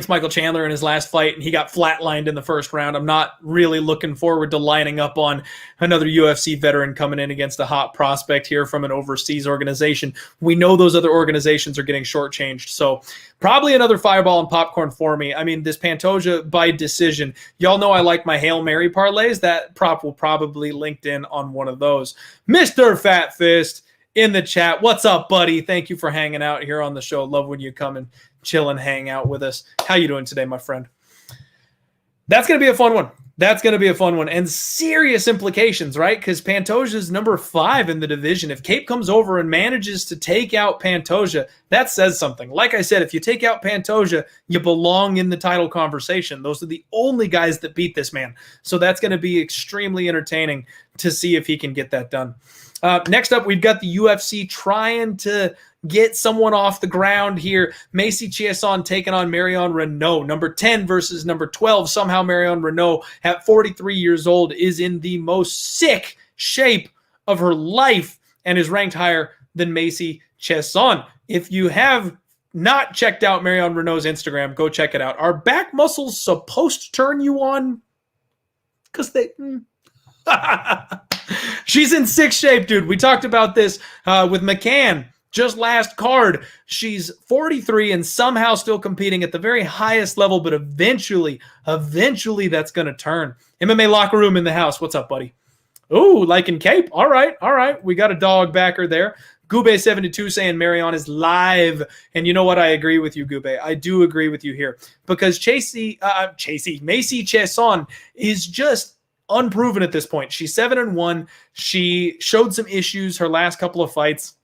Michael Chandler in his last fight, and he got flatlined in the first round. I'm not really looking forward to lining up on another UFC veteran coming in against a hot prospect here from an overseas organization. We know those other organizations are getting shortchanged, so probably another fireball and popcorn for me. I mean, this Pantoja by decision. Y'all know I like my Hail Mary parlays. That prop will probably linked in on one of those. Mr. Fat Fist in the chat. What's up, buddy? Thank you for hanging out here on the show. Love when you come and chill and hang out with us. How you doing today, my friend? That's going to be a fun one. That's going to be a fun one. And serious implications, right? Because Pantoja's number 5 in the division. If Cape comes over and manages to take out Pantoja, that says something. Like I said, if you take out Pantoja, you belong in the title conversation. Those are the only guys that beat this man. So that's going to be extremely entertaining to see if he can get that done. Next up, we've got the UFC trying to get someone off the ground here. Macy Chiasson taking on Marion Renault. Number 10 versus number 12. Somehow Marion Renault, at 43 years old, is in the most sick shape of her life and is ranked higher than Macy Chiasson. If you have not checked out Marion Renault's Instagram, go check it out. Are back muscles supposed to turn you on? Because they... She's in sick shape, dude. We talked about this with McCann just last card. She's 43 and somehow still competing at the very highest level, but eventually that's going to turn. MMA Locker Room in the house. What's up, buddy? Ooh, liking Cape. All right. We got a dog backer there. Gube72 saying Marion is live. And you know what? I agree with you, Gube. I do agree with you here. Because Macy Chiasson is just unproven at this point. She's 7-1. She showed some issues her last couple of fights.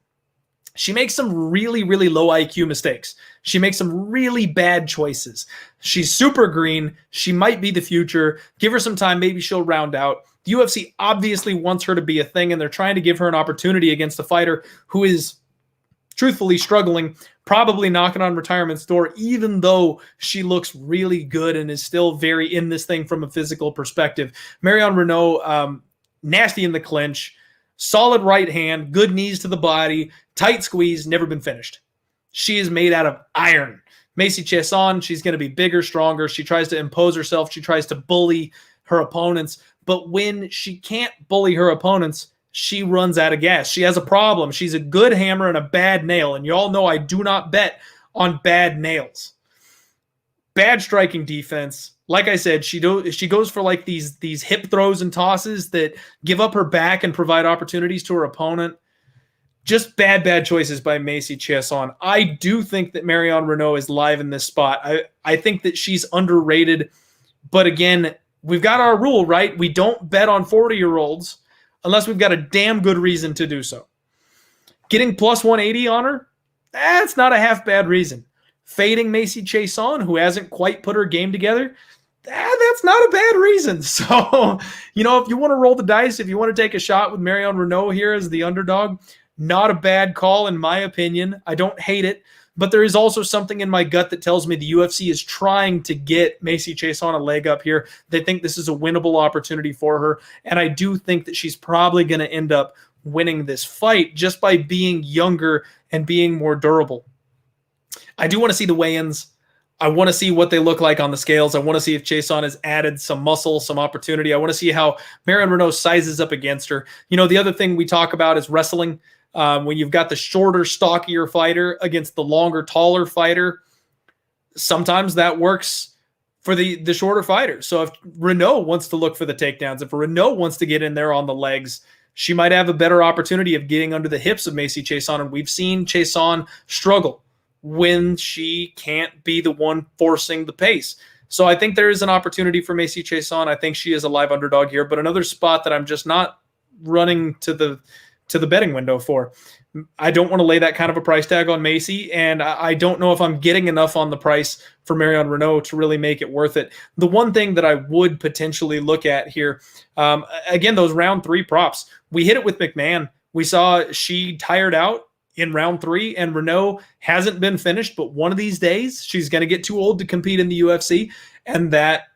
She makes some really, really low IQ mistakes. She makes some really bad choices. She's super green. She might be the future. Give her some time. Maybe she'll round out. The UFC obviously wants her to be a thing, and they're trying to give her an opportunity against a fighter who is truthfully struggling, probably knocking on retirement's door, even though she looks really good and is still very in this thing from a physical perspective. Marion Renault, nasty in the clinch, solid right hand, good knees to the body, tight squeeze, never been finished. She is made out of iron. Macy Chiasson, she's going to be bigger, stronger. She tries to impose herself. She tries to bully her opponents. But when she can't bully her opponents, she runs out of gas. She has a problem. She's a good hammer and a bad nail. And you all know I do not bet on bad nails. Bad striking defense. Like I said, she goes for like these hip throws and tosses that give up her back and provide opportunities to her opponent. Just bad choices by Macy Chiasson. I do think that Marion Renault is live in this spot. I think that she's underrated. But again, we've got our rule, right? We don't bet on 40-year-olds unless we've got a damn good reason to do so. Getting plus 180 on her, that's not a half bad reason. Fading Macy Chiasson, who hasn't quite put her game together, that's not a bad reason. So, if you want to roll the dice, if you want to take a shot with Marion Renault here as the underdog, not a bad call in my opinion. I don't hate it, but there is also something in my gut that tells me the UFC is trying to get Macy Chiasson a leg up here. They think this is a winnable opportunity for her, and I do think that she's probably going to end up winning this fight just by being younger and being more durable. I do want to see the weigh-ins. I want to see what they look like on the scales. I want to see if Chiasson has added some muscle, some opportunity. I want to see how Marion Renault sizes up against her. The other thing we talk about is wrestling. When you've got the shorter, stockier fighter against the longer, taller fighter, sometimes that works for the shorter fighter. So if Renault wants to look for the takedowns, if Renault wants to get in there on the legs, she might have a better opportunity of getting under the hips of Macy Chiasson. And we've seen Chiasson struggle when she can't be the one forcing the pace. So I think there is an opportunity for Macy Chiasson. I think she is a live underdog here, but another spot that I'm just not running to the betting window for. I don't want to lay that kind of a price tag on Macy, and I don't know if I'm getting enough on the price for Marion Renault to really make it worth it. The one thing that I would potentially look at here, again, those round 3 props. We hit it with McCann. We saw she tired out in round 3, and Renault hasn't been finished, but one of these days she's going to get too old to compete in the UFC, and that,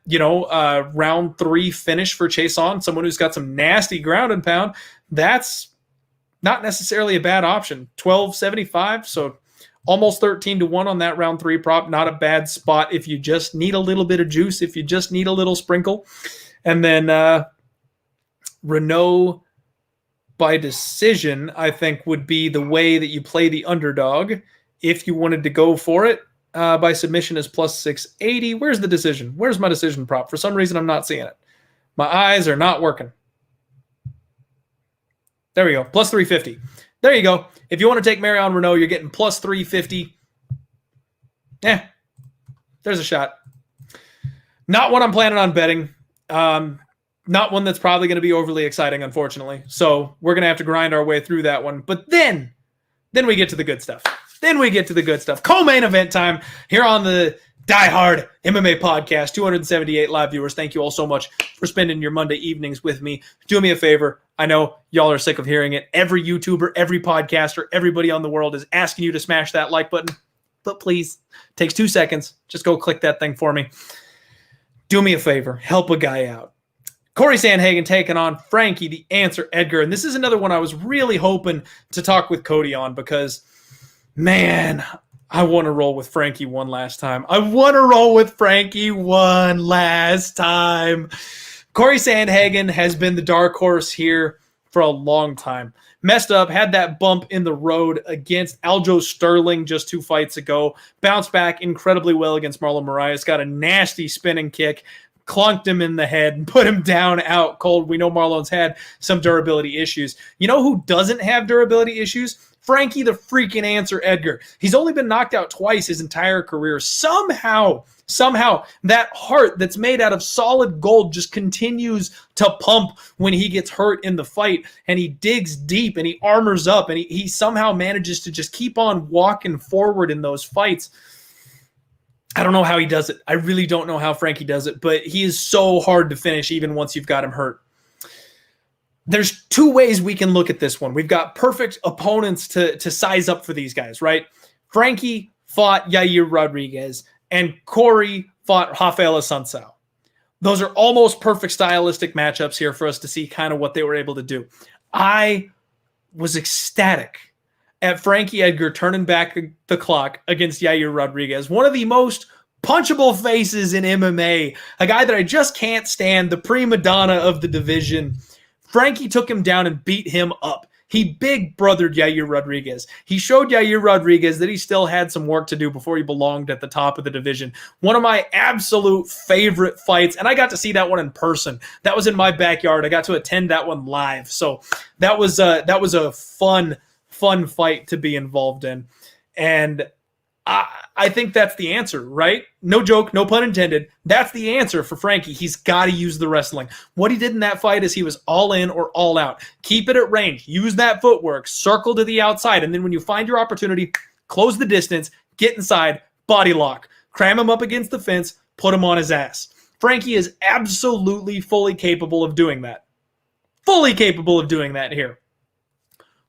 round 3 finish for Chiasson, someone who's got some nasty ground and pound, that's not necessarily a bad option. 12.75, so almost 13-1 on that round 3 prop. Not a bad spot if you just need a little bit of juice, if you just need a little sprinkle. And then Renault by decision, I think, would be the way that you play the underdog if you wanted to go for it. By submission is plus 680. Where's the decision? Where's my decision prop? For some reason, I'm not seeing it. My eyes are not working. There we go. Plus 350. There you go. If you want to take Marion Renault, you're getting plus 350. There's a shot. Not one I'm planning on betting. Not one that's probably going to be overly exciting, unfortunately. So we're going to have to grind our way through that one. But then we get to the good stuff. Co-main event time here on the Diehard MMA podcast. 278 live viewers. Thank you all so much for spending your Monday evenings with me. Do me a favor. I know y'all are sick of hearing it. Every YouTuber, every podcaster, everybody on the world is asking you to smash that like button. But please, it takes 2 seconds. Just go click that thing for me. Do me a favor. Help a guy out. Corey Sandhagen taking on Frankie the Answer Edgar. And this is another one I was really hoping to talk with Cody on because, man, I want to roll with Frankie one last time. Corey Sandhagen has been the dark horse here for a long time. Messed up, had that bump in the road against Aljo Sterling just 2 fights ago. Bounced back incredibly well against Marlon Moraes. Got a nasty spinning kick. Clunked him in the head and put him down out cold. We know Marlon's had some durability issues. You know who doesn't have durability issues? Frankie the freaking Answer Edgar. He's only been knocked out twice his entire career. Somehow, that heart that's made out of solid gold just continues to pump when he gets hurt in the fight, and he digs deep and he armors up, and he somehow manages to just keep on walking forward in those fights. I don't know how he does it. I really don't know how Frankie does it, but he is so hard to finish even once you've got him hurt. There's 2 ways we can look at this one. We've got perfect opponents to size up for these guys, right? Frankie fought Yair Rodriguez, and Corey fought Rafael Assunção. Those are almost perfect stylistic matchups here for us to see kind of what they were able to do. I was ecstatic at Frankie Edgar turning back the clock against Yair Rodriguez, one of the most punchable faces in MMA, a guy that I just can't stand, the prima donna of the division. Frankie took him down and beat him up. He big brothered Yair Rodriguez. He showed Yair Rodriguez that he still had some work to do before he belonged at the top of the division. One of my absolute favorite fights, and I got to see that one in person. That was in my backyard. I got to attend that one live. So that was a fun fight to be involved in. And I think that's the answer, right? No joke, no pun intended. That's the answer for Frankie. He's got to use the wrestling. What he did in that fight is he was all in or all out. Keep it at range. Use that footwork. Circle to the outside. And then when you find your opportunity, close the distance, get inside, body lock. Cram him up against the fence, put him on his ass. Frankie is absolutely fully capable of doing that. Fully capable of doing that here.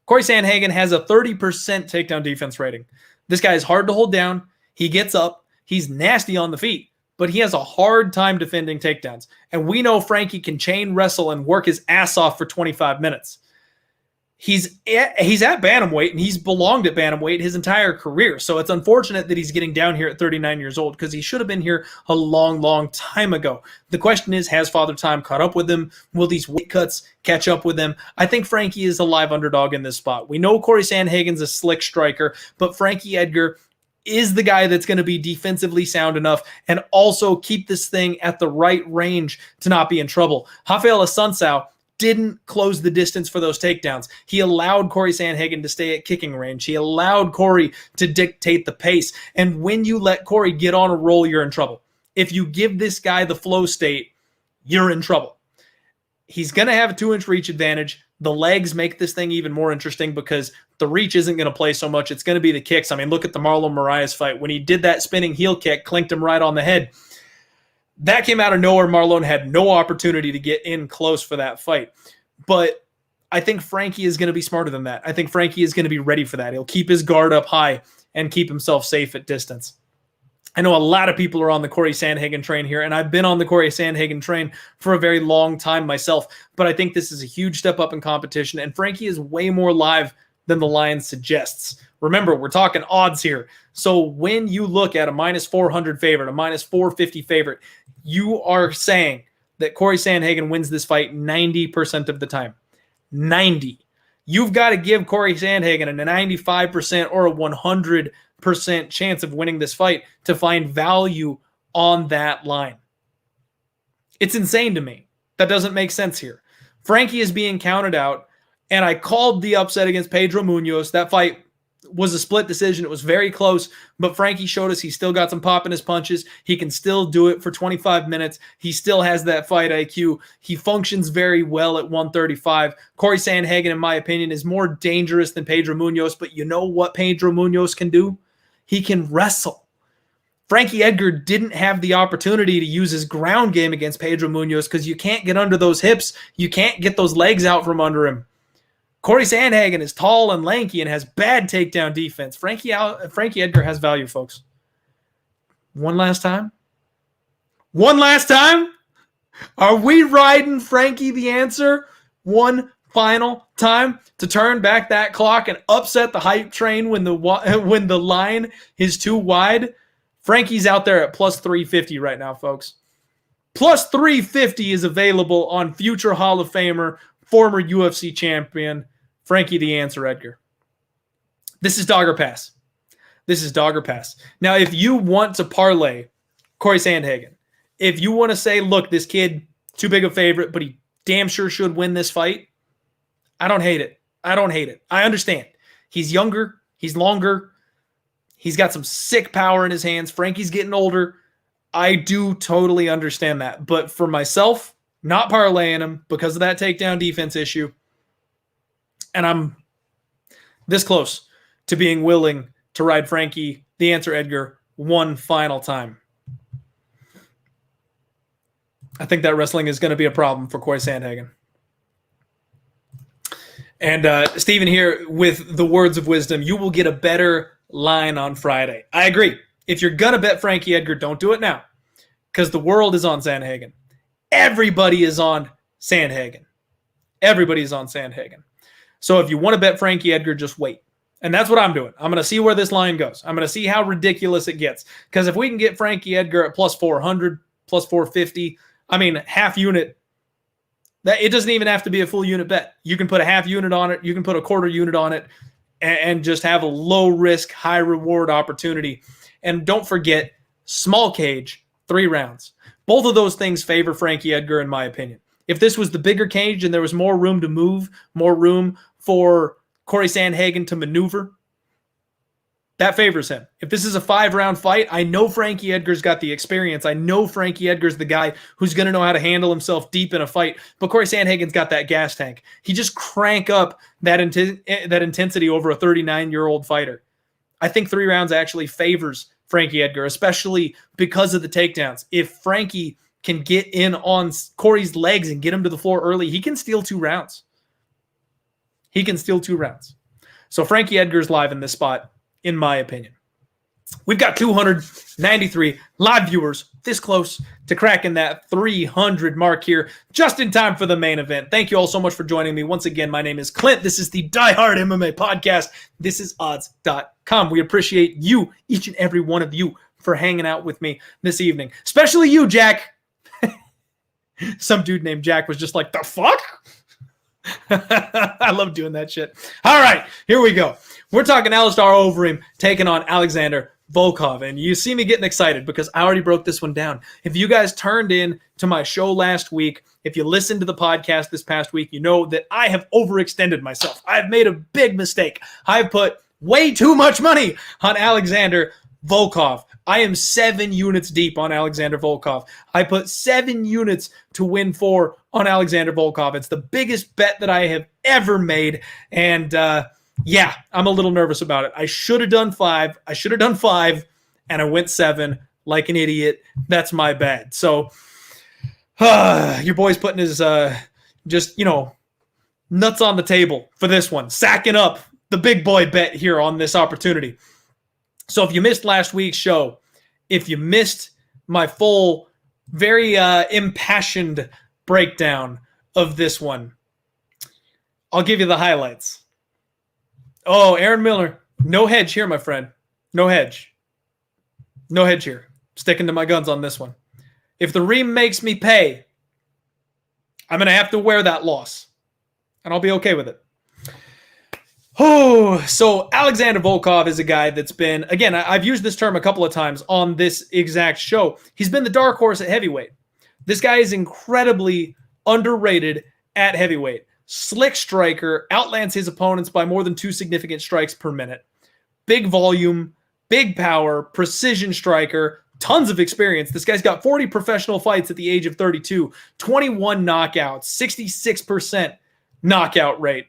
Corey Sandhagen has a 30% takedown defense rating. This guy is hard to hold down. He gets up. He's nasty on the feet, but he has a hard time defending takedowns. And we know Frankie can chain wrestle and work his ass off for 25 minutes. He's at bantamweight, and he's belonged at bantamweight his entire career. So it's unfortunate that he's getting down here at 39 years old, because he should have been here a long, long time ago. The question is, has Father Time caught up with him? Will these weight cuts catch up with him? I think Frankie is a live underdog in this spot. We know Corey Sandhagen's a slick striker, but Frankie Edgar is the guy that's going to be defensively sound enough and also keep this thing at the right range to not be in trouble. Rafael Assunção didn't close the distance for those takedowns. He allowed Corey Sandhagen to stay at kicking range. He allowed Corey to dictate the pace. And when you let Corey get on a roll, you're in trouble. If you give this guy the flow state, you're in trouble. He's going to have a 2-inch reach advantage. The legs make this thing even more interesting because the reach isn't going to play so much. It's going to be the kicks. I mean, look at the Marlon Moraes fight. When he did that spinning heel kick, clinked him right on the head. That came out of nowhere. Marlon had no opportunity to get in close for that fight. But I think Frankie is going to be smarter than that. I think Frankie is going to be ready for that. He'll keep his guard up high and keep himself safe at distance. I know a lot of people are on the Corey Sandhagen train here, and I've been on the Corey Sandhagen train for a very long time myself, but I think this is a huge step up in competition, and Frankie is way more live than the line suggests. Remember, we're talking odds here. So when you look at a minus 400 favorite, a minus 450 favorite, you are saying that Corey Sandhagen wins this fight 90% of the time. 90. You've got to give Corey Sandhagen a 95% or a 100% chance of winning this fight to find value on that line. It's insane to me. That doesn't make sense here. Frankie is being counted out, and I called the upset against Pedro Munoz. That fight was a split decision. It was very close, but Frankie showed us he still got some pop in his punches. He can still do it for 25 minutes. He still has that fight IQ. He functions very well at 135. Corey Sandhagen, in my opinion, is more dangerous than Pedro Munoz, but you know what Pedro Munoz can do? He can wrestle. Frankie Edgar didn't have the opportunity to use his ground game against Pedro Munoz because you can't get under those hips. You can't get those legs out from under him. Corey Sandhagen is tall and lanky and has bad takedown defense. Frankie Edgar has value, folks. One last time? One last time? Are we riding Frankie the answer one final time to turn back that clock and upset the hype train when the line is too wide? Frankie's out there at plus 350 right now, folks. Plus 350 is available on future Hall of Famer, former UFC champion, Frankie the Answer Edgar. This is dog or pass. This is dog or pass. Now, if you want to parlay Corey Sandhagen, if you want to say, look, this kid, too big a favorite, but he damn sure should win this fight, I don't hate it. I don't hate it. I understand. He's younger. He's longer. He's got some sick power in his hands. Frankie's getting older. I do totally understand that. But for myself, not parlaying him because of that takedown defense issue, and I'm this close to being willing to ride Frankie the Answer Edgar one final time. I think that wrestling is going to be a problem for Corey Sandhagen. And Steven here with the words of wisdom, you will get a better line on Friday. I agree. If you're going to bet Frankie Edgar, don't do it now because the world is on Sandhagen. Everybody is on Sandhagen. Everybody is on Sandhagen. So if you want to bet Frankie Edgar, just wait. And that's what I'm doing. I'm going to see where this line goes. I'm going to see how ridiculous it gets. Because if we can get Frankie Edgar at plus 400, plus 450, I mean, half unit, that it doesn't even have to be a full unit bet. You can put a half unit on it. You can put a quarter unit on it and just have a low risk, high reward opportunity. And don't forget, small cage, 3 rounds. Both of those things favor Frankie Edgar, in my opinion. If this was the bigger cage and there was more room to move, more room for Corey Sandhagen to maneuver, that favors him. If this is a 5-round fight, I know Frankie Edgar's got the experience. I know Frankie Edgar's the guy who's going to know how to handle himself deep in a fight. But Corey Sandhagen's got that gas tank. He just crank up that intensity over a 39-year-old fighter. I think 3 rounds actually favors Frankie Edgar, especially because of the takedowns. If Frankie can get in on Corey's legs and get him to the floor early, he can steal 2 rounds. He can steal 2 rounds. So Frankie Edgar's live in this spot, in my opinion. We've got 293 live viewers this close to cracking that 300 mark here, just in time for the main event. Thank you all so much for joining me. Once again, my name is Clint. This is the Diehard MMA podcast. This is odds.com. We appreciate you, each and every one of you, for hanging out with me this evening. Especially you, Jack. Some dude named Jack was just like, the fuck? I love doing that shit. All right, here we go. We're talking Alistair Overeem taking on Alexandre Volkov, and you see me getting excited because I already broke this one down. If you guys turned in to my show last week, if you listened to the podcast this past week, you know that I have overextended myself. I've made a big mistake. I've put way too much money on Alexandre Volkov. I am 7 units deep on Alexandre Volkov. I put 7 units to win 4 on Alexandre Volkov. It's the biggest bet that I have ever made, and yeah, I'm a little nervous about it. I should have done 5. And I went 7 like an idiot. That's my bad. So your boy's putting his nuts on the table for this one, sacking up the big boy bet here on this opportunity. So if you missed last week's show, if you missed my full, very impassioned breakdown of this one, I'll give you the highlights. Oh, Aaron Miller. No hedge here, my friend. No hedge. No hedge here. Sticking to my guns on this one. If the Reem makes me pay, I'm going to have to wear that loss. And I'll be okay with it. Oh, so Alexandre Volkov is a guy that's been, again, I've used this term a couple of times on this exact show. He's been the dark horse at heavyweight. This guy is incredibly underrated at heavyweight. Slick striker, outlands his opponents by more than 2 significant strikes per minute. Big volume, big power, precision striker, tons of experience. This guy's got 40 professional fights at the age of 32, 21 knockouts, 66% knockout rate.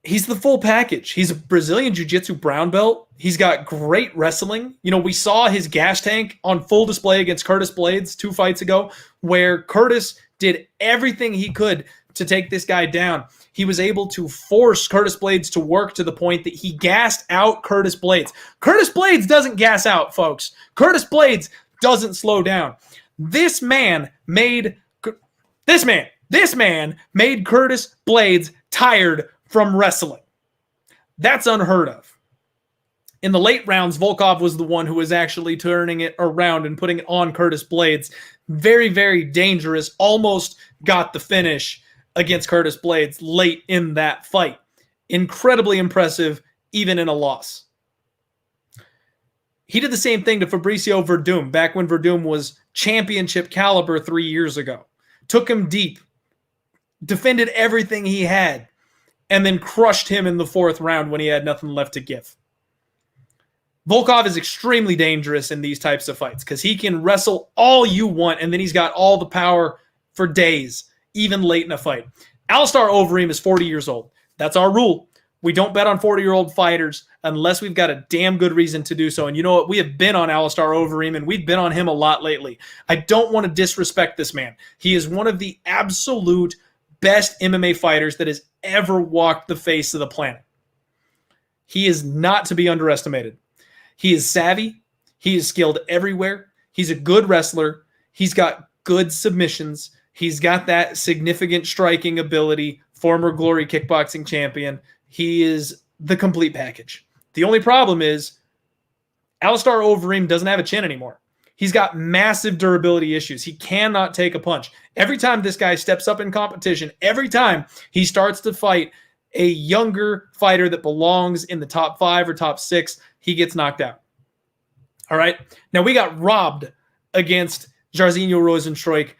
He's the full package. He's a Brazilian Jiu-Jitsu brown belt. He's got great wrestling. You know, we saw his gas tank on full display against Curtis Blaydes 2 fights ago, where Curtis did everything he could to take this guy down. He was able to force Curtis Blaydes to work to the point that he gassed out Curtis Blaydes. Curtis Blaydes doesn't gas out, folks. Curtis Blaydes doesn't slow down. This man made Curtis Blaydes tired from wrestling. That's unheard of. In the late rounds, Volkov was the one who was actually turning it around and putting it on Curtis Blaydes. Very, very dangerous. Almost got the finish against Curtis Blaydes late in that fight. Incredibly impressive, even in a loss. He did the same thing to Fabricio Werdum back when Werdum was championship caliber 3 years ago. Took him deep, defended everything he had, and then crushed him in the 4th round when he had nothing left to give. Volkov is extremely dangerous in these types of fights because he can wrestle all you want, and then he's got all the power for days, even late in a fight. Alistair Overeem is 40 years old. That's our rule. We don't bet on 40-year-old fighters unless we've got a damn good reason to do so. And you know what? We have been on Alistair Overeem, and we've been on him a lot lately. I don't want to disrespect this man. He is one of the absolute best MMA fighters that has ever walked the face of the planet. He is not to be underestimated. He is savvy. He is skilled everywhere. He's a good wrestler. He's got good submissions. He's got that significant striking ability, former Glory kickboxing champion. He is the complete package. The only problem is Alistair Overeem doesn't have a chin anymore. He's got massive durability issues. He cannot take a punch. Every time this guy steps up in competition, every time he starts to fight a younger fighter that belongs in the top 5 or top 6, he gets knocked out. All right. Now we got robbed against Jairzinho Rozenstruik.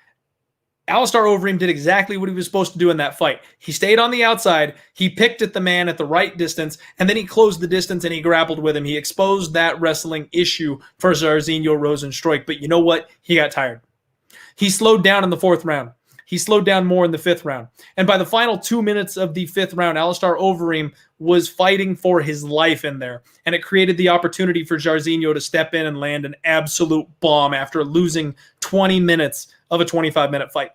Alistair Overeem did exactly what he was supposed to do in that fight. He stayed on the outside. He picked at the man at the right distance, and then he closed the distance and he grappled with him. He exposed that wrestling issue for Jairzinho Rozenstruik. But you know what? He got tired. He slowed down in the 4th round. He slowed down more in the 5th round. And by the final 2 minutes of the 5th round, Alistair Overeem was fighting for his life in there. And it created the opportunity for Jairzinho to step in and land an absolute bomb after losing 20 minutes of a 25-minute fight.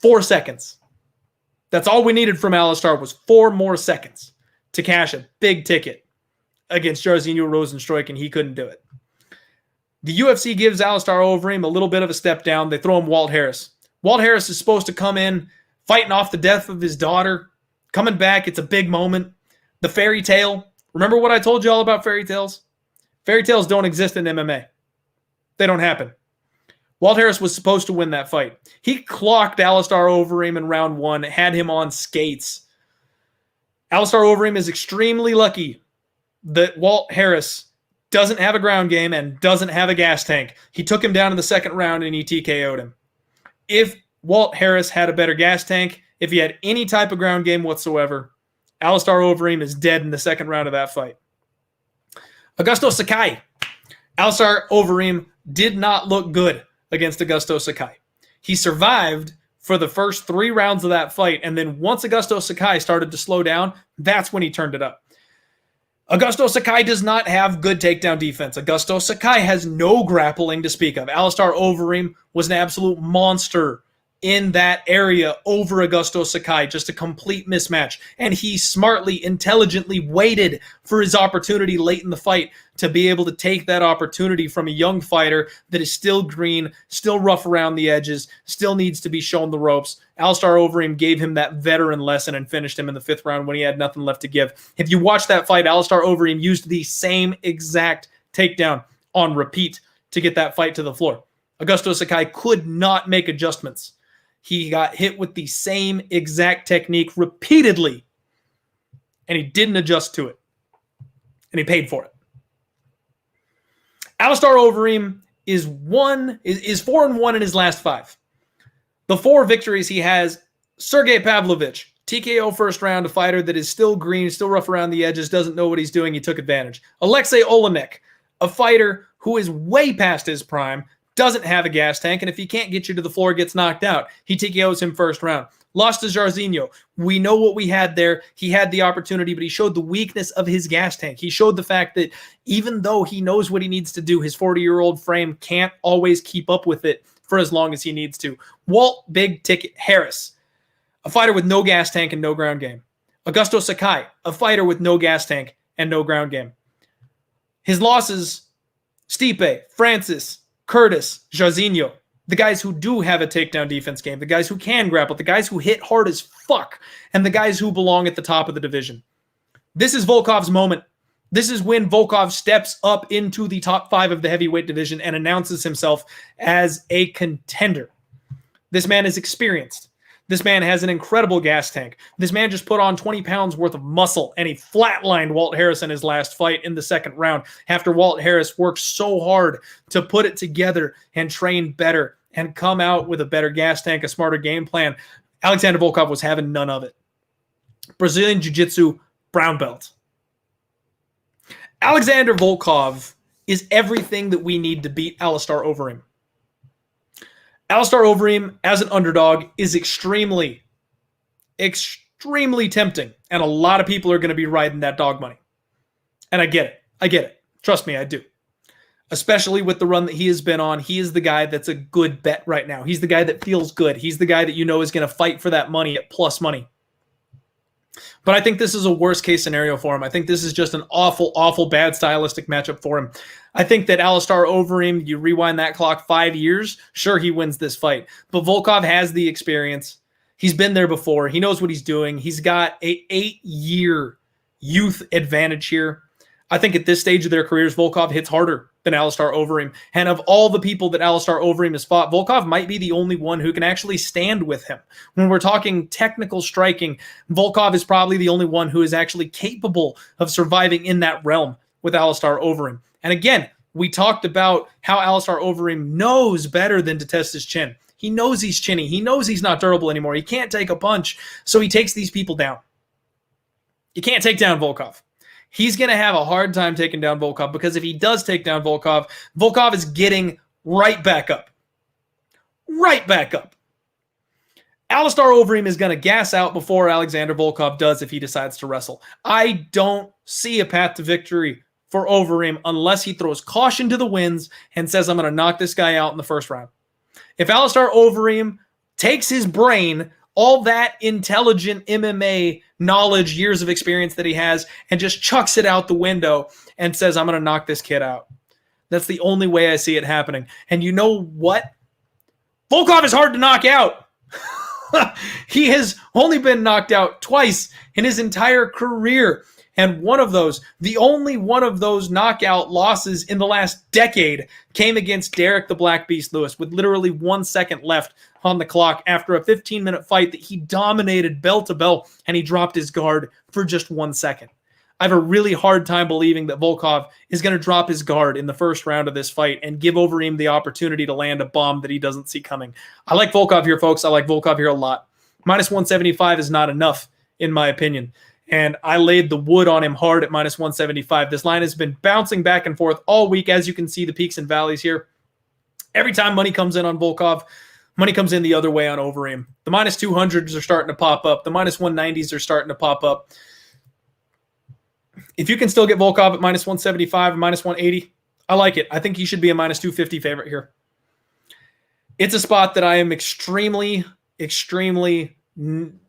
4 seconds. That's all we needed from Alistair was 4 more seconds to cash a big ticket against Jairzinho Rozenstruik, and he couldn't do it. The UFC gives Alistair Overeem a little bit of a step down. They throw him Walt Harris. Walt Harris is supposed to come in fighting off the death of his daughter, coming back. It's a big moment. The fairy tale. Remember what I told you all about fairy tales? Fairy tales don't exist in MMA. They don't happen. Walt Harris was supposed to win that fight. He clocked Alistair Overeem in round 1, had him on skates. Alistair Overeem is extremely lucky that Walt Harris doesn't have a ground game and doesn't have a gas tank. He took him down in the second round and he TKO'd him. If Walt Harris had a better gas tank, if he had any type of ground game whatsoever, Alistair Overeem is dead in the second round of that fight. Augusto Sakai. Alistair Overeem did not look good against Augusto Sakai. He survived for the first 3 rounds of that fight, and then once Augusto Sakai started to slow down, that's when he turned it up. Augusto Sakai does not have good takedown defense. Augusto Sakai has no grappling to speak of. Alistair Overeem was an absolute monster in that area over Augusto Sakai, just a complete mismatch. And he smartly, intelligently waited for his opportunity late in the fight to be able to take that opportunity from a young fighter that is still green, still rough around the edges, still needs to be shown the ropes. Alistair Overeem gave him that veteran lesson and finished him in the 5th round when he had nothing left to give. If you watch that fight, Alistair Overeem used the same exact takedown on repeat to get that fight to the floor. Augusto Sakai could not make adjustments. He got hit with the same exact technique repeatedly, and he didn't adjust to it, and he paid for it. Alistair Overeem is 4-1 in his last 5. The 4 victories he has: Sergey Pavlovich, TKO first round, a fighter that is still green, still rough around the edges, doesn't know what he's doing. He took advantage. Alexei Olenek, a fighter who is way past his prime, doesn't have a gas tank, and if he can't get you to the floor, gets knocked out. He TKOs him first round. Lost to Jairzinho. We know what we had there. He had the opportunity, but he showed the weakness of his gas tank. He showed the fact that even though he knows what he needs to do, his 40-year-old frame can't always keep up with it for as long as he needs to. Walt Big Ticket Harris, a fighter with no gas tank and no ground game. Augusto Sakai, a fighter with no gas tank and no ground game. His losses: Stipe, Francis, Curtis, Jairzinho, the guys who do have a takedown defense game, the guys who can grapple, the guys who hit hard as fuck, and the guys who belong at the top of the division. This is Volkov's moment. This is when Volkov steps up into the top 5 of the heavyweight division and announces himself as a contender. This man is experienced. This man has an incredible gas tank. This man just put on 20 pounds worth of muscle, and he flatlined Walt Harris in his last fight in the 2nd round after Walt Harris worked so hard to put it together and train better and come out with a better gas tank, a smarter game plan. Alexander Volkov was having none of it. Brazilian Jiu-Jitsu brown belt. Alexander Volkov is everything that we need to beat Alistair Overeem. Alistair Overeem, as an underdog, is extremely, extremely tempting. And a lot of people are going to be riding that dog money. And I get it. I get it. Trust me, I do. Especially with the run that he has been on. He is the guy that's a good bet right now. He's the guy that feels good. He's the guy that you know is going to fight for that money at plus money. But I think this is a worst case scenario for him. I think this is just an awful, awful bad stylistic matchup for him. I think that Alistair Overeem, you rewind that clock 5 years, sure, he wins this fight. But Volkov has the experience. He's been there before. He knows what he's doing. He's got an 8-year youth advantage here. I think at this stage of their careers, Volkov hits harder than Alistair Overeem. And of all the people that Alistair Overeem has fought, Volkov might be the only one who can actually stand with him. When we're talking technical striking, Volkov is probably the only one who is actually capable of surviving in that realm with Alistair Overeem. And again, we talked about how Alistair Overeem knows better than to test his chin. He knows he's chinny. He knows he's not durable anymore. He can't take a punch, so he takes these people down. You can't take down Volkov. He's going to have a hard time taking down Volkov, because if he does take down Volkov, Volkov is getting right back up. Right back up. Alistair Overeem is going to gas out before Alexander Volkov does if he decides to wrestle. I don't see a path to victory for Overeem unless he throws caution to the winds and says, I'm going to knock this guy out in the first round. If Alistair Overeem takes his brain, all that intelligent MMA knowledge, years of experience that he has, and just chucks it out the window and says, I'm going to knock this kid out. That's the only way I see it happening. And you know what? Volkov is hard to knock out. He has only been knocked out twice in his entire career. And one of those, the only one of those knockout losses in the last decade, came against Derek the Black Beast Lewis with literally 1 second left on the clock after a 15-minute fight that he dominated bell to bell, and he dropped his guard for just 1 second. I have a really hard time believing that Volkov is going to drop his guard in the first round of this fight and give Overeem the opportunity to land a bomb that he doesn't see coming. I like Volkov here, folks. I like Volkov here a lot. Minus 175 is not enough, in my opinion. And I laid the wood on him hard at minus 175. This line has been bouncing back and forth all week, as you can see the peaks and valleys here. Every time money comes in on Volkov, money comes in the other way on Overeem. The minus 200s are starting to pop up. The minus 190s are starting to pop up. If you can still get Volkov at minus 175 or minus 180, I like it. I think he should be a minus 250 favorite here. It's a spot that I am extremely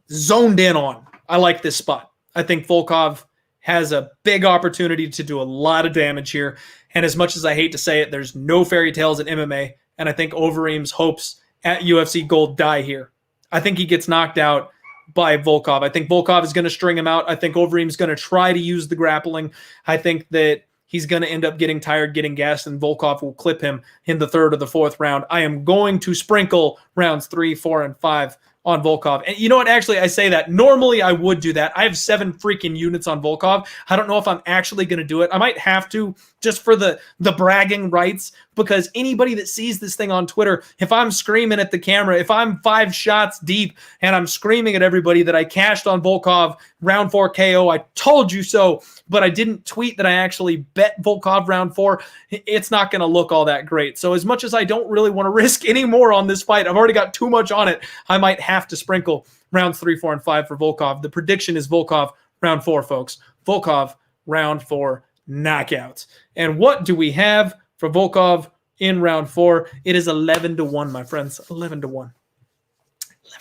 zoned in on. I like this spot. I think Volkov has a big opportunity to do a lot of damage here. And as much as I hate to say it, there's no fairy tales in MMA. And I think Overeem's hopes at UFC Gold die here. I think he gets knocked out by Volkov. I think Volkov is going to string him out. I think Overeem's going to try to use the grappling. I think that he's going to end up getting tired, getting gassed, and Volkov will clip him in the third or the fourth round. I am going to sprinkle rounds 3, 4, and 5 on Volkov. And you know what? Actually, I say that. Normally, I would do that. I have 7 freaking units on Volkov. I don't know if I'm actually going to do it. I might have to just for the bragging rights, because anybody that sees this thing on Twitter, if I'm screaming at the camera, if I'm 5 shots deep and I'm screaming at everybody that I cashed on Volkov round 4 KO, I told you so, but I didn't tweet that I actually bet Volkov round 4, it's not going to look all that great. So as much as I don't really want to risk any more on this fight, I've already got too much on it, I might have to sprinkle rounds 3, 4, and 5 for Volkov. The prediction is Volkov round 4, folks. Volkov round 4 knockout. And what do we have for Volkov in round 4? It is 11-1, my friends. 11-1.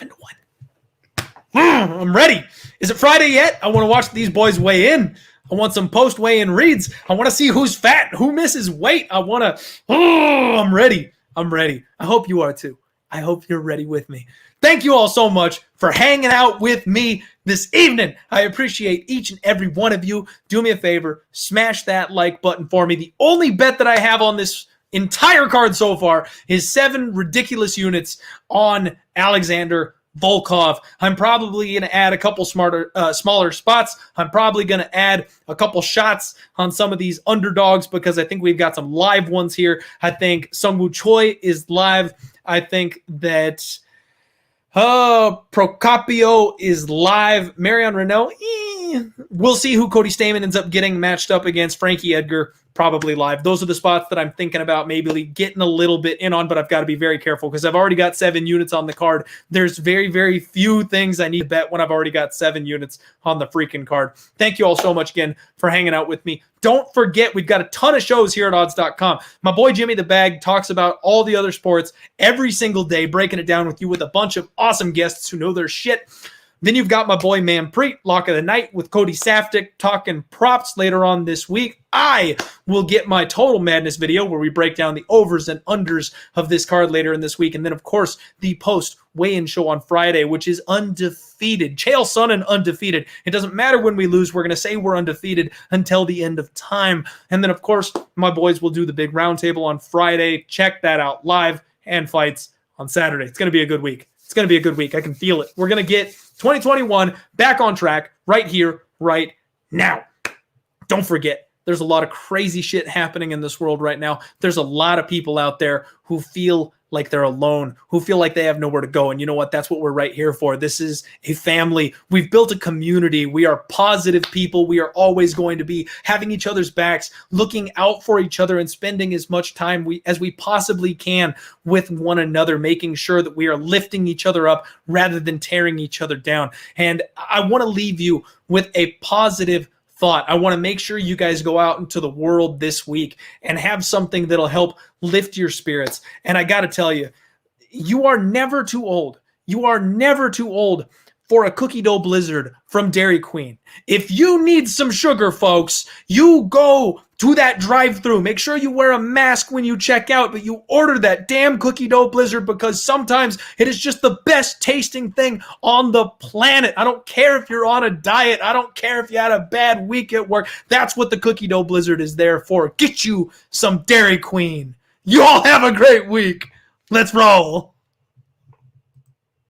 11-1. I'm ready. Is it Friday yet? I want to watch these boys weigh in. I want some post-weigh-in reads. I want to see who's fat, who misses weight. I'm ready. I'm ready. I hope you are too. I hope you're ready with me. Thank you all so much for hanging out with me this evening. I appreciate each and every one of you. Do me a favor, smash that like button for me. The only bet that I have on this entire card so far is 7 ridiculous units on Alexander Volkov. I'm probably going to add a couple smaller spots. I'm probably going to add a couple shots on some of these underdogs because I think we've got some live ones here. I think SeugWoo Choi is live. I think that Procopio is live. Marion Renault, we'll see who Cody Stamann ends up getting matched up against. Frankie Edgar, probably live. Those are the spots that I'm thinking about maybe getting a little bit in on, but I've got to be very careful because I've already got 7 units on the card. There's very, very few things I need to bet when I've already got 7 units on the freaking card. Thank you all so much again for hanging out with me. Don't forget, we've got a ton of shows here at odds.com. My boy Jimmy the Bag talks about all the other sports every single day, breaking it down with you with a bunch of awesome guests who know their shit. Then you've got my boy Manpreet, Lock of the Night with Cody Saftik talking props later on this week. I will get my Total Madness video where we break down the overs and unders of this card later in this week. And then, of course, the post weigh-in show on Friday, which is undefeated. Chael Sonnen undefeated. It doesn't matter when we lose. We're going to say we're undefeated until the end of time. And then, of course, my boys will do the big roundtable on Friday. Check that out live and fights on Saturday. It's going to be a good week. It's going to be a good week. I can feel it. We're going to get 2021 back on track right here, right now. Don't forget, there's a lot of crazy shit happening in this world right now. There's a lot of people out there who feel like they're alone, who feel like they have nowhere to go. And you know what? That's what we're right here for. This is a family. We've built a community. We are positive people. We are always going to be having each other's backs, looking out for each other, and spending as much time as we possibly can with one another, making sure that we are lifting each other up rather than tearing each other down. And I want to leave you with a positive thought. I want to make sure you guys go out into the world this week and have something that'll help lift your spirits. And I got to tell you, you are never too old. You are never too old for a cookie dough blizzard from Dairy Queen. If you need some sugar, folks, you go to that drive-thru. Make sure you wear a mask when you check out, but you order that damn cookie dough blizzard because sometimes it is just the best tasting thing on the planet. I don't care if you're on a diet. I don't care if you had a bad week at work. That's what the cookie dough blizzard is there for. Get you some Dairy Queen. You all have a great week. Let's roll.